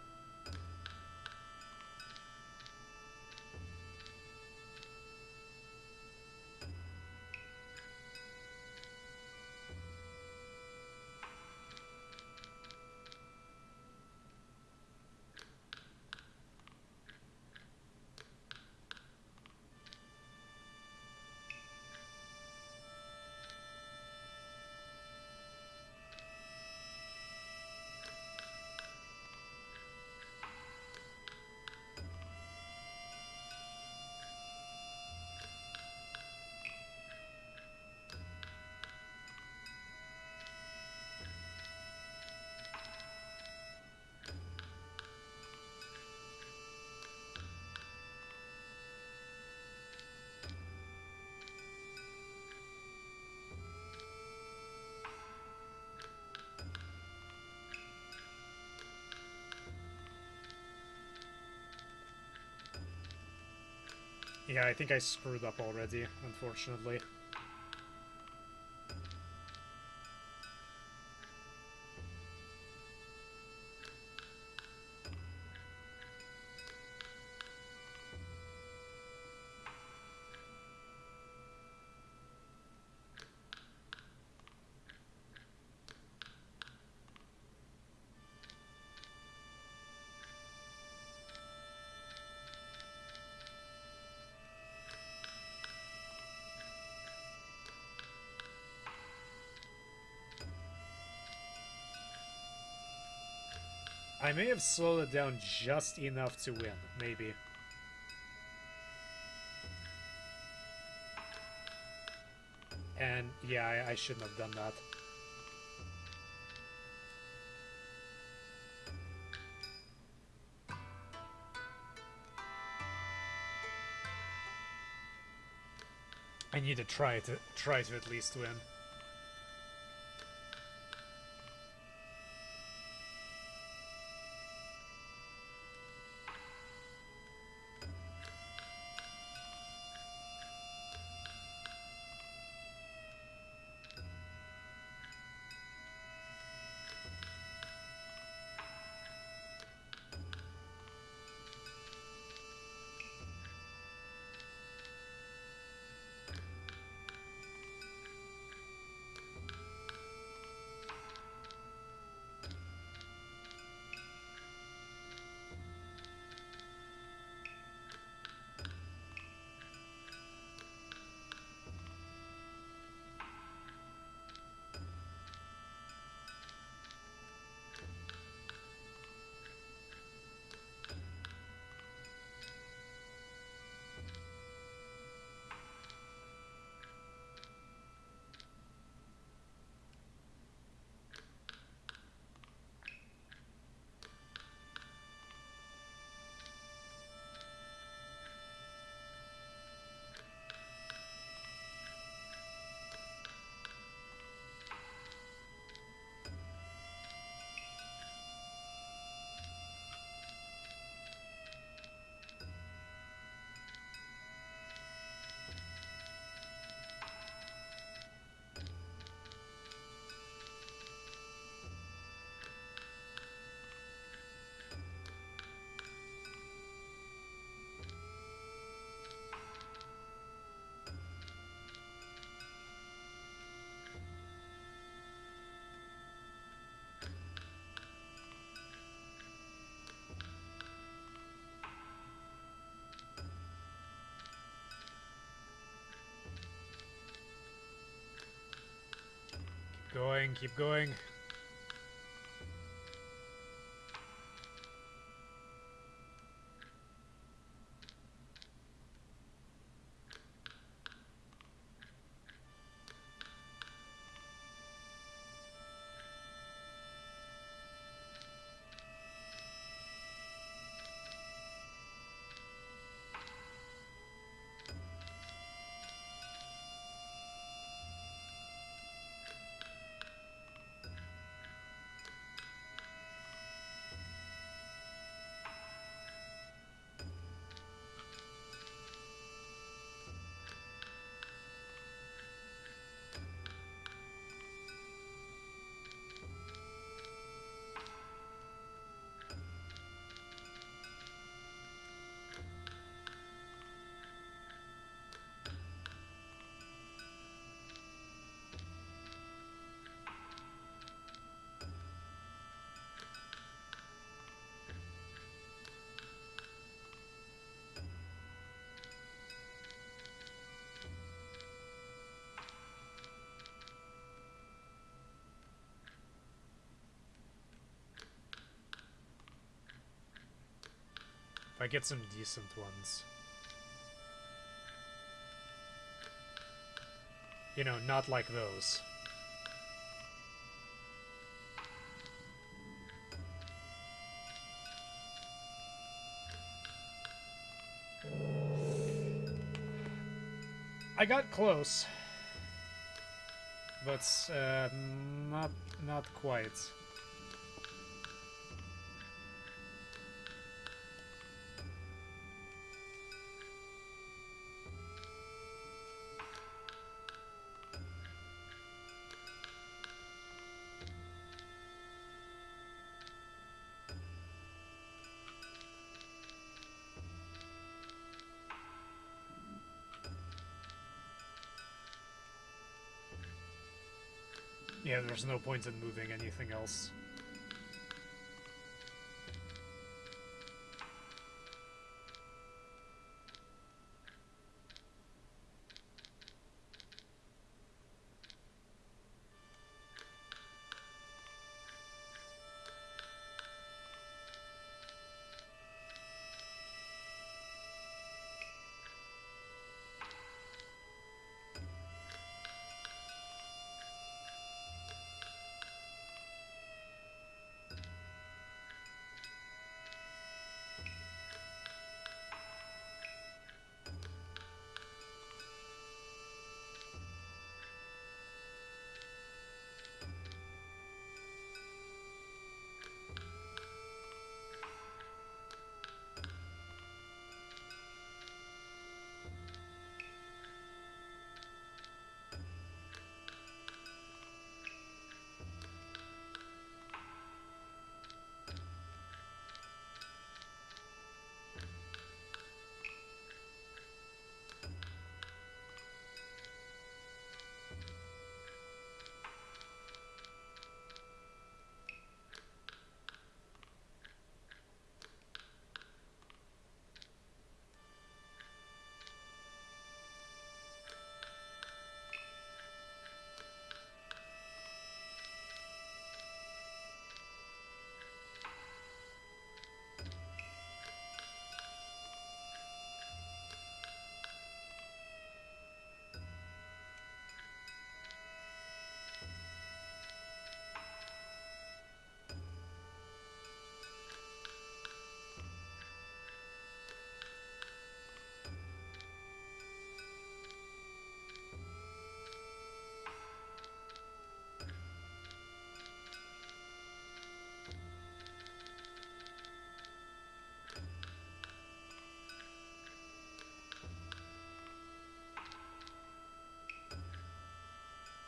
Yeah, I think I screwed up already, unfortunately. I may have slowed it down just enough to win, maybe. And yeah, I shouldn't have done that. I need to try to at least win. Keep going. If I get some decent ones. You know, not like those. I got close, but not quite. Yeah, there's no point in moving anything else.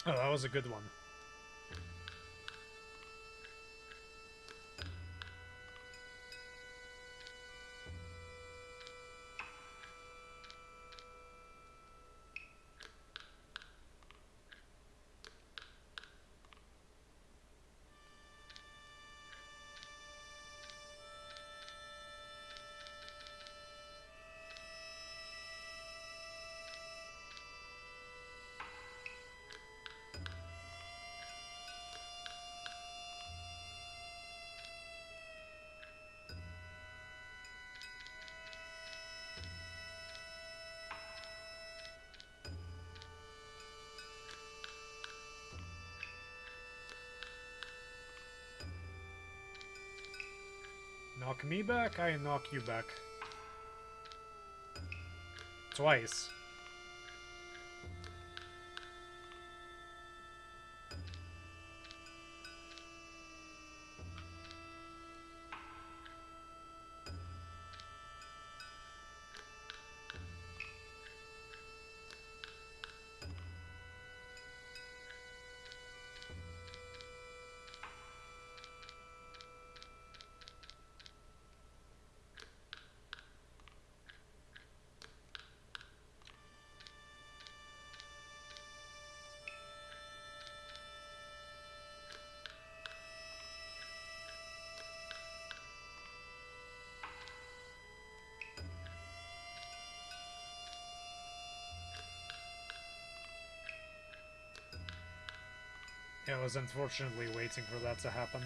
Oh, that was a good one. Knock me back, I knock you back. Twice. I was unfortunately waiting for that to happen.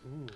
Ooh.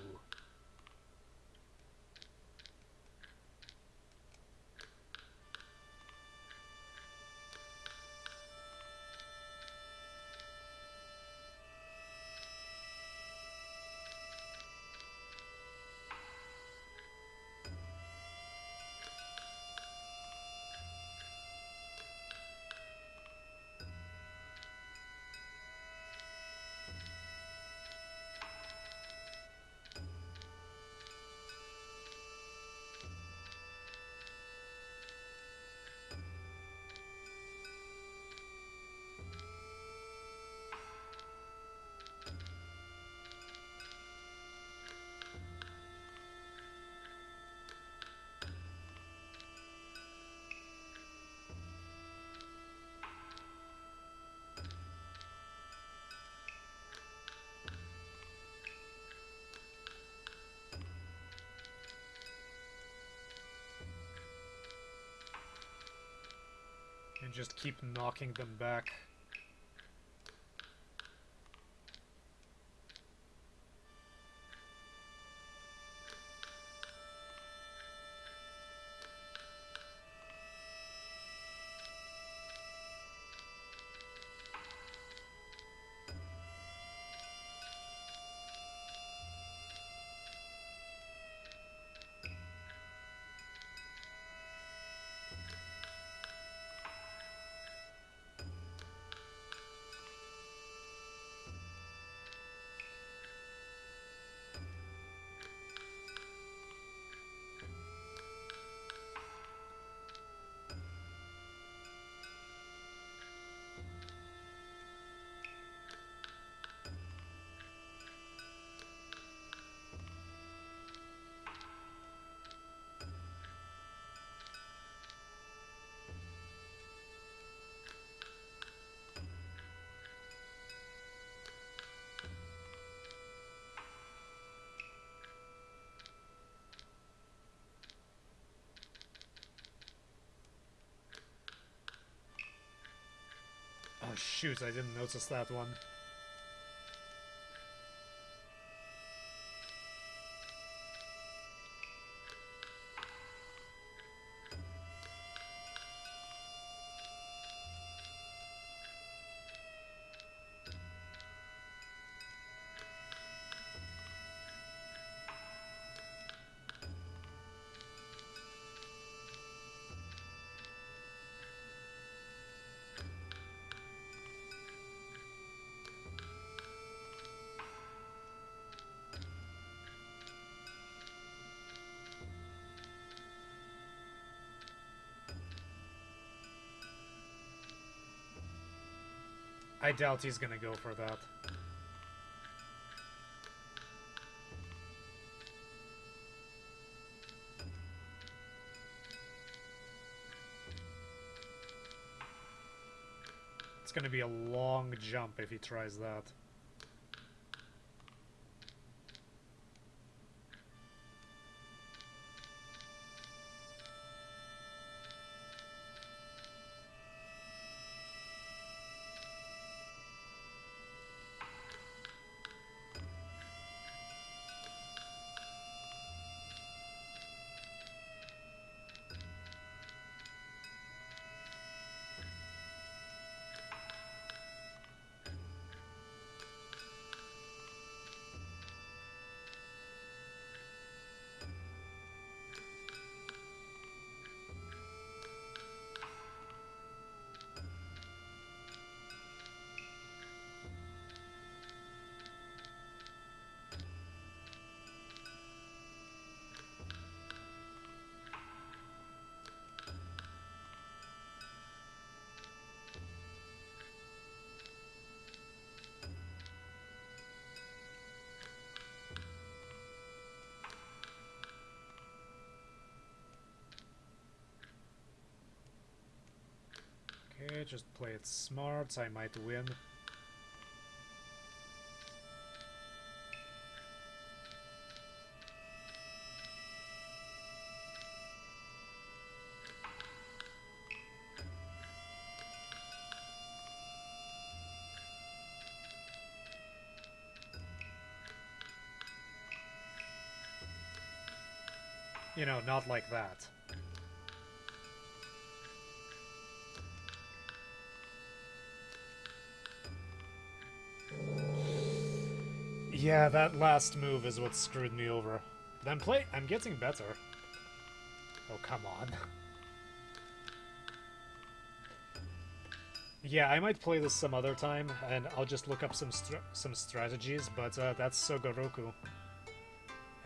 And just keep knocking them back. Oh shoot, I didn't notice that one. I doubt he's gonna go for that. It's gonna be a long jump if he tries that. Okay, just play it smart, I might win. You know, not like that. Yeah, that last move is what screwed me over. But I'm getting better. Oh, come on. Yeah, I might play this some other time, and I'll just look up some strategies, but that's Segoroku.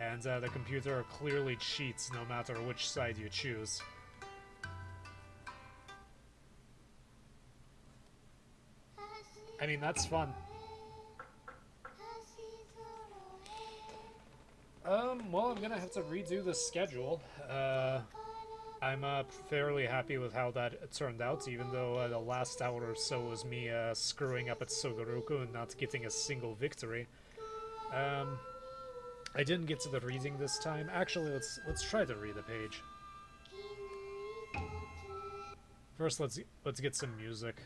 And the computer clearly cheats no matter which side you choose. I mean, that's fun. Well, I'm gonna have to redo the schedule. I'm fairly happy with how that turned out, even though the last hour or so was me screwing up at Segoroku and not getting a single victory. I didn't get to the reading this time. Actually, let's try to read a page. First, let's get some music.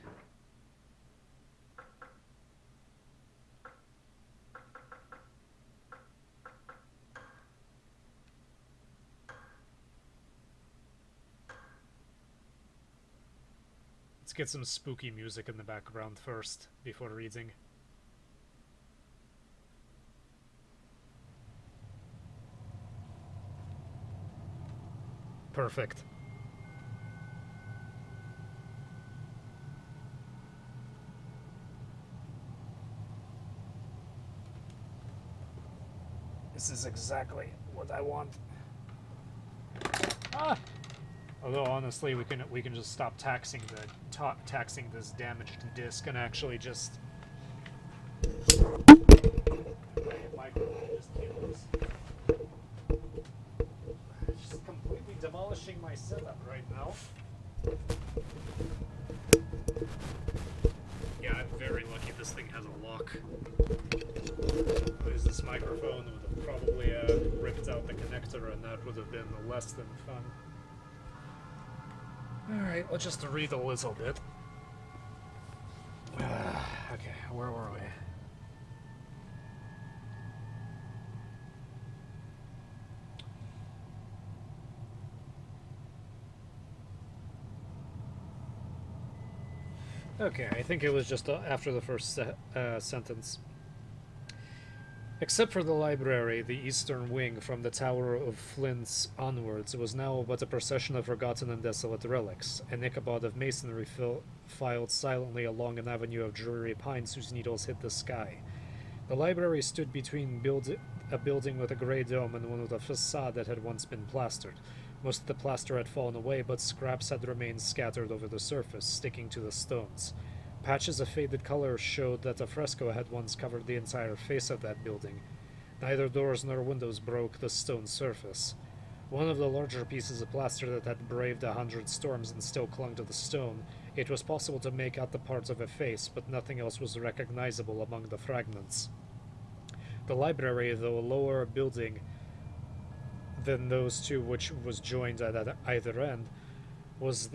Let's get some spooky music in the background first, before reading. Perfect. This is exactly what I want. Ah! Although honestly, we can just stop taxing this damaged disc and actually just. Just completely demolishing my setup right now. Yeah, I'm very lucky this thing has a lock. Because this microphone would have probably ripped out the connector, and that would have been less than fun. Alright, let's just read a little bit. Okay, where were we? Okay, I think it was just after the first sentence. Except for the library, the eastern wing from the Tower of Flints onwards was now but a procession of forgotten and desolate relics, an Ichabod of masonry filed silently along an avenue of dreary pines whose needles hid the sky. The library stood between a building with a grey dome and one with a facade that had once been plastered. Most of the plaster had fallen away, but scraps had remained scattered over the surface, sticking to the stones. Patches of faded color showed that a fresco had once covered the entire face of that building. Neither doors nor windows broke the stone surface. One of the larger pieces of plaster that had braved 100 storms and still clung to the stone, it was possible to make out the parts of a face, but nothing else was recognizable among the fragments. The library, though a lower building than those two which was joined at either end, was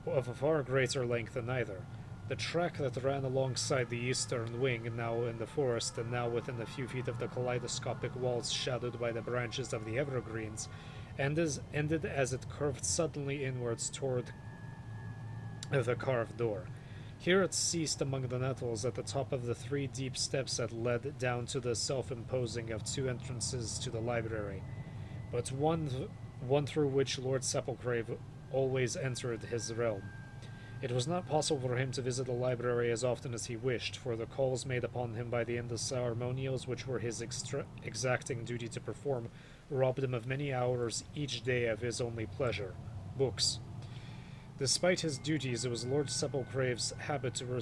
of a far greater length than either. The track that ran alongside the eastern wing, now in the forest and now within a few feet of the kaleidoscopic walls shadowed by the branches of the evergreens, ended as it curved suddenly inwards toward the carved door. Here it ceased among the nettles at the top of the 3 deep steps that led down to the self-imposing of 2 entrances to the library, but one through which Lord Sepulchrave always entered his realm. It was not possible for him to visit the library as often as he wished, for the calls made upon him by the endless ceremonials which were his exacting duty to perform robbed him of many hours each day of his only pleasure, books. Despite his duties, it was Lord Sepulchrave's habit to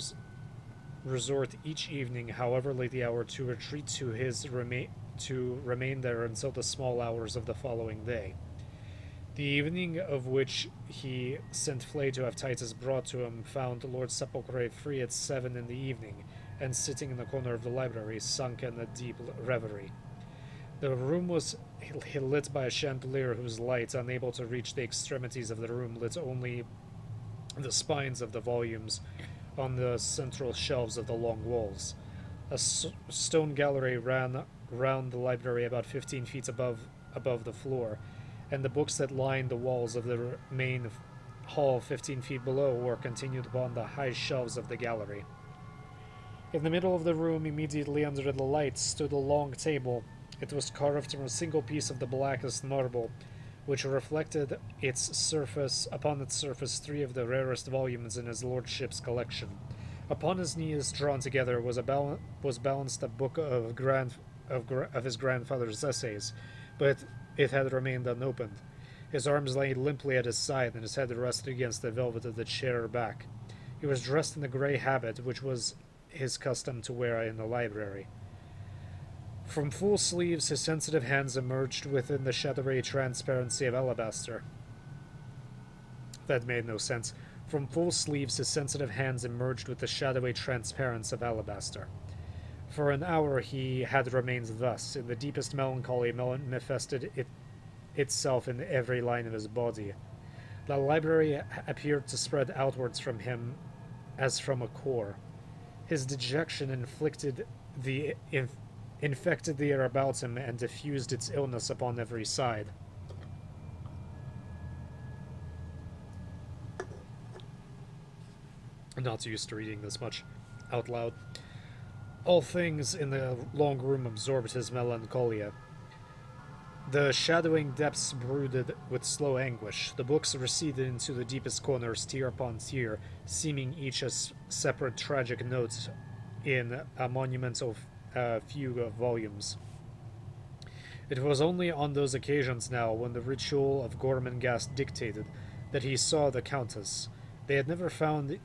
resort each evening, however late the hour, to retreat to remain there until the small hours of the following day. The evening of which he sent Flay to have Titus brought to him found Lord Sepulchrave free at 7 in the evening, and sitting in the corner of the library, sunk in a deep reverie. The room was lit by a chandelier whose light, unable to reach the extremities of the room, lit only the spines of the volumes on the central shelves of the long walls. A stone gallery ran round the library about 15 feet above the floor, and the books that lined the walls of the main hall 15 feet below were continued upon the high shelves of the gallery. In the middle of the room, immediately under the light, stood a long table. It was carved from a single piece of the blackest marble, which reflected upon its surface 3 of the rarest volumes in his lordship's collection. Upon his knees, drawn together, was balanced a book of his grandfather's essays, but it had remained unopened. His arms lay limply at his side, and his head rested against the velvet of the chair back. He was dressed in the grey habit which was his custom to wear in the library. From full sleeves, his sensitive hands emerged within the shadowy transparency of alabaster. That made no sense. From full sleeves, his sensitive hands emerged with the shadowy transparency of alabaster. For an hour he had remained thus, and the deepest melancholy manifested itself in every line of his body. The library appeared to spread outwards from him as from a core. His dejection infected the air about him and diffused its illness upon every side. I'm not used to reading this much out loud. All things in the long room absorbed his melancholia. The shadowing depths brooded with slow anguish. The books receded into the deepest corners, tier upon tier, seeming each a separate tragic note in a monumental fugue of volumes. It was only on those occasions now, when the ritual of Gormenghast dictated, that he saw the Countess. They had never found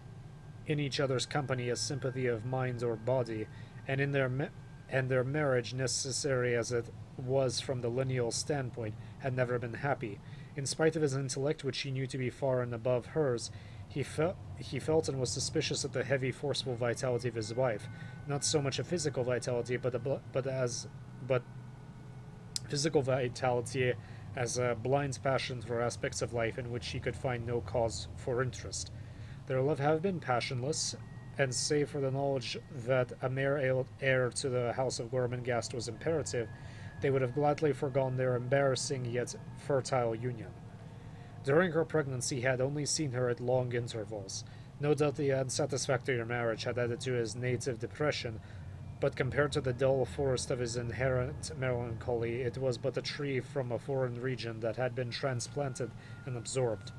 in each other's company a sympathy of mind or body, and their marriage, necessary as it was from the lineal standpoint, had never been happy. In spite of his intellect, which he knew to be far and above hers, he felt and was suspicious of the heavy, forceful vitality of his wife. Not so much a physical vitality, but physical vitality as a blind passion for aspects of life in which he could find no cause for interest. Their love had been passionless, and save for the knowledge that a mere heir to the house of Gormenghast was imperative, they would have gladly forgone their embarrassing yet fertile union. During her pregnancy he had only seen her at long intervals. No doubt the unsatisfactory marriage had added to his native depression, but compared to the dull forest of his inherent melancholy, it was but a tree from a foreign region that had been transplanted and absorbed.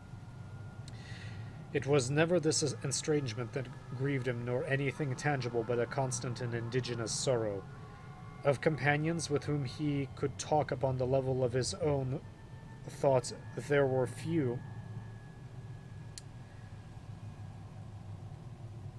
It was never this estrangement that grieved him, nor anything tangible, but a constant and indigenous sorrow. Of companions with whom he could talk upon the level of his own thought, there were few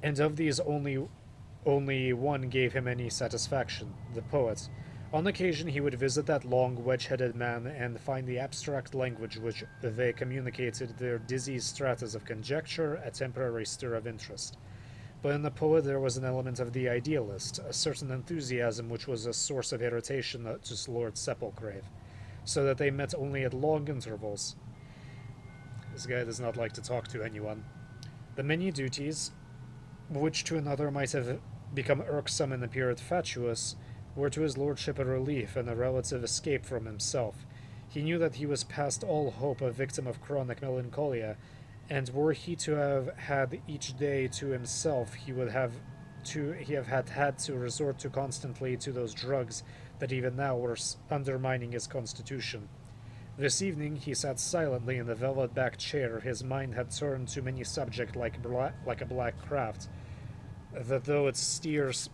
and of these only one gave him any satisfaction, the poet. On occasion he would visit that long, wedge-headed man and find the abstract language which they communicated their dizzy stratas of conjecture a temporary stir of interest. But in the poet there was an element of the idealist, a certain enthusiasm which was a source of irritation to Lord Sepulchrave, so that they met only at long intervals. This guy does not like to talk to anyone. The many duties, which to another might have become irksome and appeared fatuous, were to his lordship a relief and a relative escape from himself. He knew that he was past all hope a victim of chronic melancholia, and were he to have had each day to himself, he had to resort to constantly to those drugs that even now were undermining his constitution. This evening he sat silently in the velvet-backed chair. His mind had turned to many subject like a black craft, that though it steers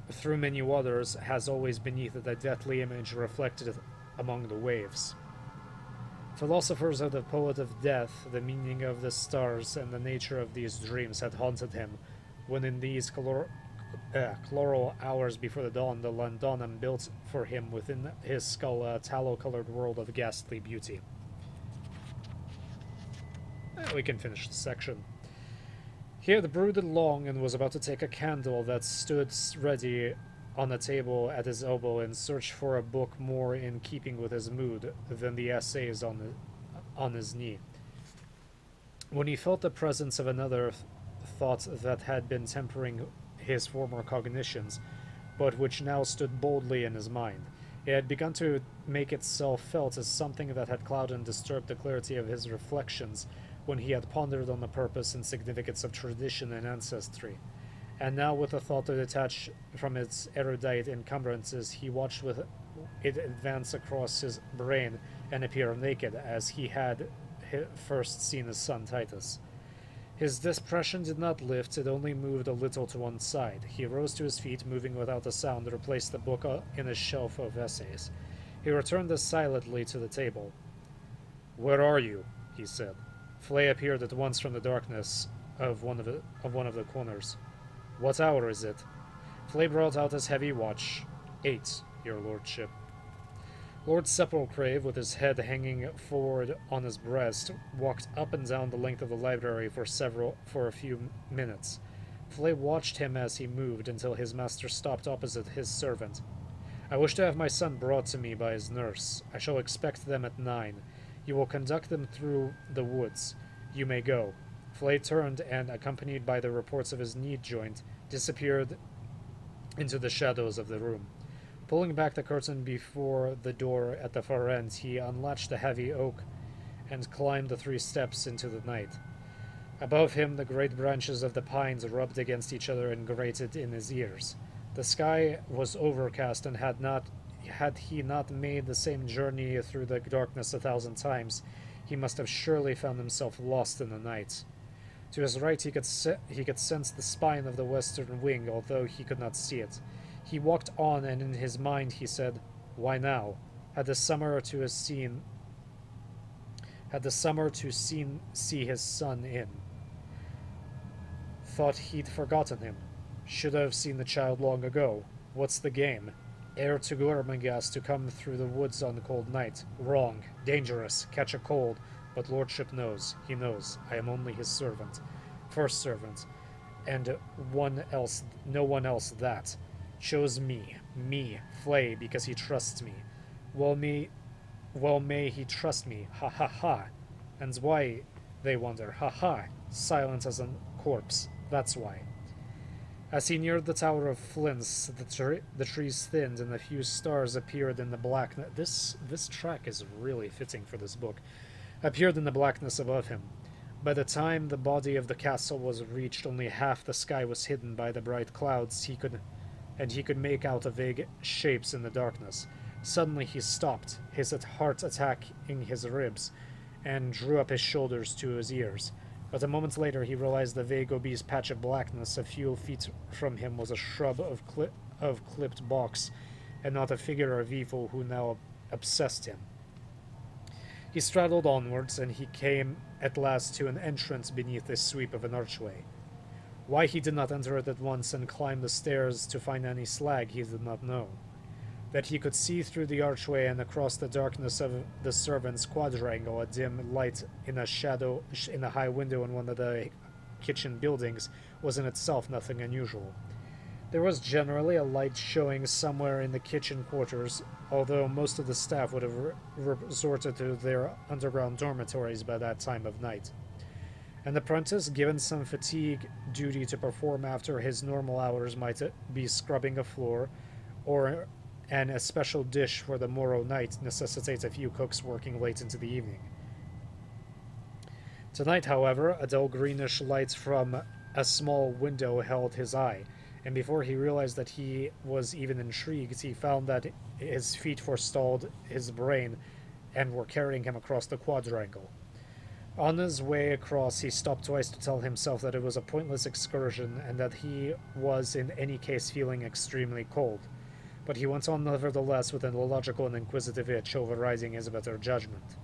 through many waters, has always beneath it a deathly image reflected among the waves. Philosophers of the poet of death, the meaning of the stars, and the nature of these dreams had haunted him, when in these chloral hours before the dawn, the Londonum built for him within his skull a tallow-colored world of ghastly beauty. We can finish the section. He had brooded long and was about to take a candle that stood ready on a table at his elbow and search for a book more in keeping with his mood than the essays on his knee, when he felt the presence of another thought that had been tempering his former cognitions, but which now stood boldly in his mind. It had begun to make itself felt as something that had clouded and disturbed the clarity of his reflections when he had pondered on the purpose and significance of tradition and ancestry. And now, with a thought to detach from its erudite encumbrances, he watched with it advance across his brain and appear naked, as he had first seen his son Titus. His depression did not lift, it only moved a little to one side. He rose to his feet, moving without a sound, replaced the book in a shelf of essays. He returned as silently to the table. "Where are you?" he said. Flay appeared at once from the darkness of one of the corners. "What hour is it?" Flay brought out his heavy watch. 8, your lordship." Lord Sepulchrave, with his head hanging forward on his breast, walked up and down the length of the library for a few minutes. Flay watched him as he moved until his master stopped opposite his servant. "I wish to have my son brought to me by his nurse. I shall expect them at 9. You will conduct them through the woods. You may go." Flay turned and, accompanied by the reports of his knee joint, disappeared into the shadows of the room. Pulling back the curtain before the door at the far end, he unlatched the heavy oak and climbed the 3 steps into the night. Above him, the great branches of the pines rubbed against each other and grated in his ears. The sky was overcast, and had he not made the same journey through the darkness 1,000 times, he must have surely found himself lost in the night. To his right he could sense the spine of the western wing, although he could not see it. He walked on, and in his mind he said, "Why now? Had the summer to see his son in. Thought he'd forgotten him. Should have seen the child long ago. What's the game? Heir to Gormenghast to come through the woods on a cold night. Wrong. Dangerous. Catch a cold. But lordship knows. He knows. I am only his servant. First servant. And no one else that. Chose me, Flay, because he trusts me. Well may he trust me, ha ha ha. And why, they wonder, ha ha, silent as a corpse, that's why. As he neared the Tower of Flints, the trees thinned and a few stars appeared in the blackness. This track is really fitting for this book. Appeared in the blackness above him. By the time the body of the castle was reached, only half the sky was hidden by the bright clouds. He could make out the vague shapes in the darkness. Suddenly he stopped, his heart attacking his ribs, and drew up his shoulders to his ears. But a moment later he realized the vague obese patch of blackness a few feet from him was a shrub of clipped box, and not a figure of evil who now obsessed him. He straddled onwards, and he came at last to an entrance beneath the sweep of an archway. Why he did not enter it at once and climb the stairs to find any slag he did not know. That he could see through the archway and across the darkness of the servants' quadrangle a dim light in a shadow in a high window in one of the kitchen buildings was in itself nothing unusual. There was generally a light showing somewhere in the kitchen quarters, although most of the staff would have resorted to their underground dormitories by that time of night. An apprentice, given some fatigue duty to perform after his normal hours, might be scrubbing a floor, and a special dish for the morrow night necessitates a few cooks working late into the evening. Tonight, however, a dull greenish light from a small window held his eye, and before he realized that he was even intrigued, he found that his feet forestalled his brain and were carrying him across the quadrangle. On his way across, he stopped twice to tell himself that it was a pointless excursion and that he was in any case feeling extremely cold. But he went on nevertheless with an illogical and inquisitive itch overriding his better judgment.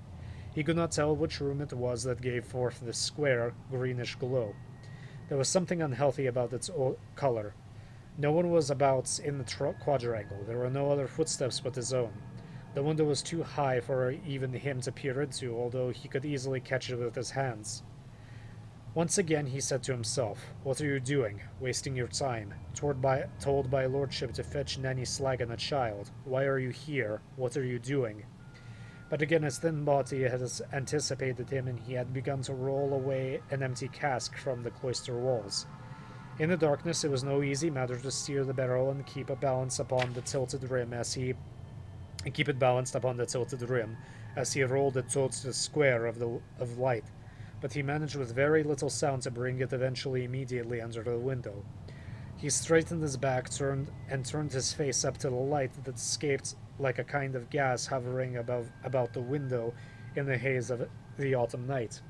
He could not tell which room it was that gave forth the square, greenish glow. There was something unhealthy about its color. No one was about in the quadrangle. There were no other footsteps but his own. The window was too high for even him to peer into, although he could easily catch it with his hands. Once again he said to himself, "What are you doing? Wasting your time. Told by lordship to fetch Nanny Slag and a child. Why are you here? What are you doing?" But again his thin body had anticipated him, and he had begun to roll away an empty cask from the cloister walls. In the darkness it was no easy matter to steer the barrel and keep it balanced upon the tilted rim as he rolled it towards the square of light, but he managed with very little sound to bring it immediately under the window. He straightened his back, turned his face up to the light that escaped like a kind of gas hovering about the window in the haze of the autumn night.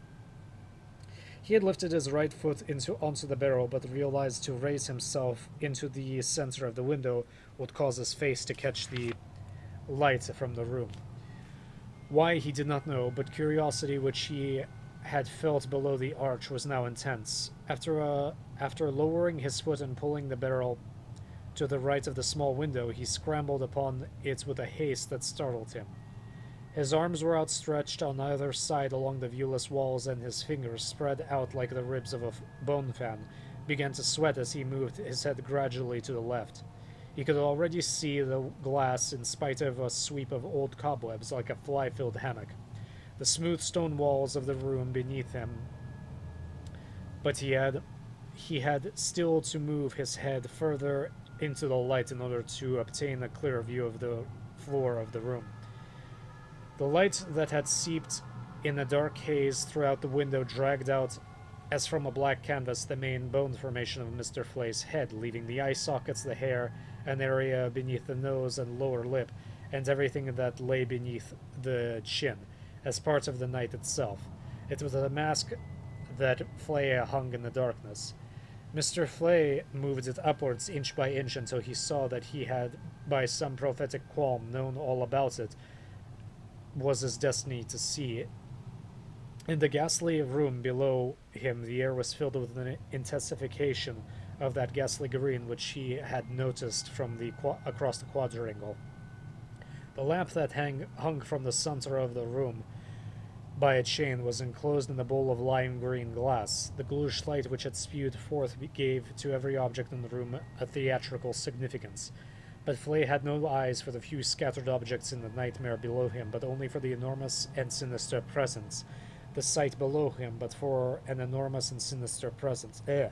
He had lifted his right foot onto the barrel, but realized to raise himself into the center of the window would cause his face to catch the light from the room. Why, he did not know, but curiosity which he had felt below the arch was now intense. After lowering his foot and pulling the barrel to the right of the small window, he scrambled upon it with a haste that startled him. His arms were outstretched on either side along the viewless walls, and his fingers, spread out like the ribs of a bone fan, began to sweat as he moved his head gradually to the left. He could already see the glass in spite of a sweep of old cobwebs like a fly-filled hammock. The smooth stone walls of the room beneath him, but he had still to move his head further into the light in order to obtain a clear view of the floor of the room. The light that had seeped in a dark haze throughout the window dragged out as from a black canvas the main bone formation of Mr. Flay's head, leaving the eye sockets, the hair, an area beneath the nose and lower lip, and everything that lay beneath the chin, as part of the night itself. It was a mask that Flay hung in the darkness. Mr. Flay moved it upwards inch by inch until he saw that he had, by some prophetic qualm, known all about it, was his destiny to see. In the ghastly room below him, the air was filled with an intensification of that ghastly green which he had noticed from across the quadrangle. The lamp that hung from the center of the room by a chain was enclosed in a bowl of lime green glass. The bluish light which it spewed forth gave to every object in the room a theatrical significance. But Flay had no eyes for the few scattered objects in the nightmare below him, but only for the enormous and sinister presence. The sight below him, but for an enormous and sinister presence. The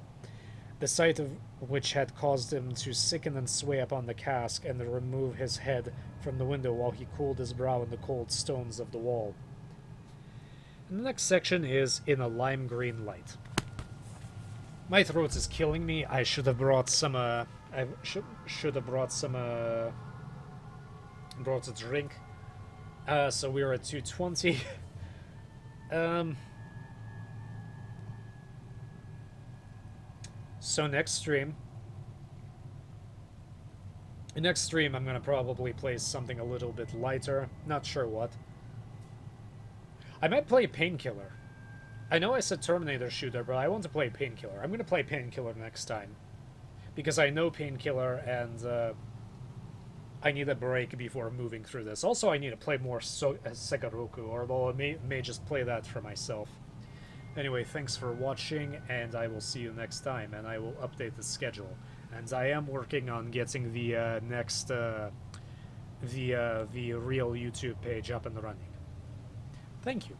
sight of which had caused him to sicken and sway upon the cask, and to remove his head from the window while he cooled his brow in the cold stones of the wall. And the next section is in a lime green light. My throat is killing me. I should have brought some brought a drink. So we're at 220. So next stream I'm gonna probably play something a little bit lighter. Not sure what. I might play Painkiller. I know I said Terminator shooter, but I want to play Painkiller. I'm gonna play Painkiller next time. Because I know Painkiller and I need a break before moving through this. Also, I need to play more Segoroku, although I may just play that for myself. Anyway, thanks for watching, and I will see you next time, and I will update the schedule. And I am working on getting the next, the real YouTube page up and running. Thank you.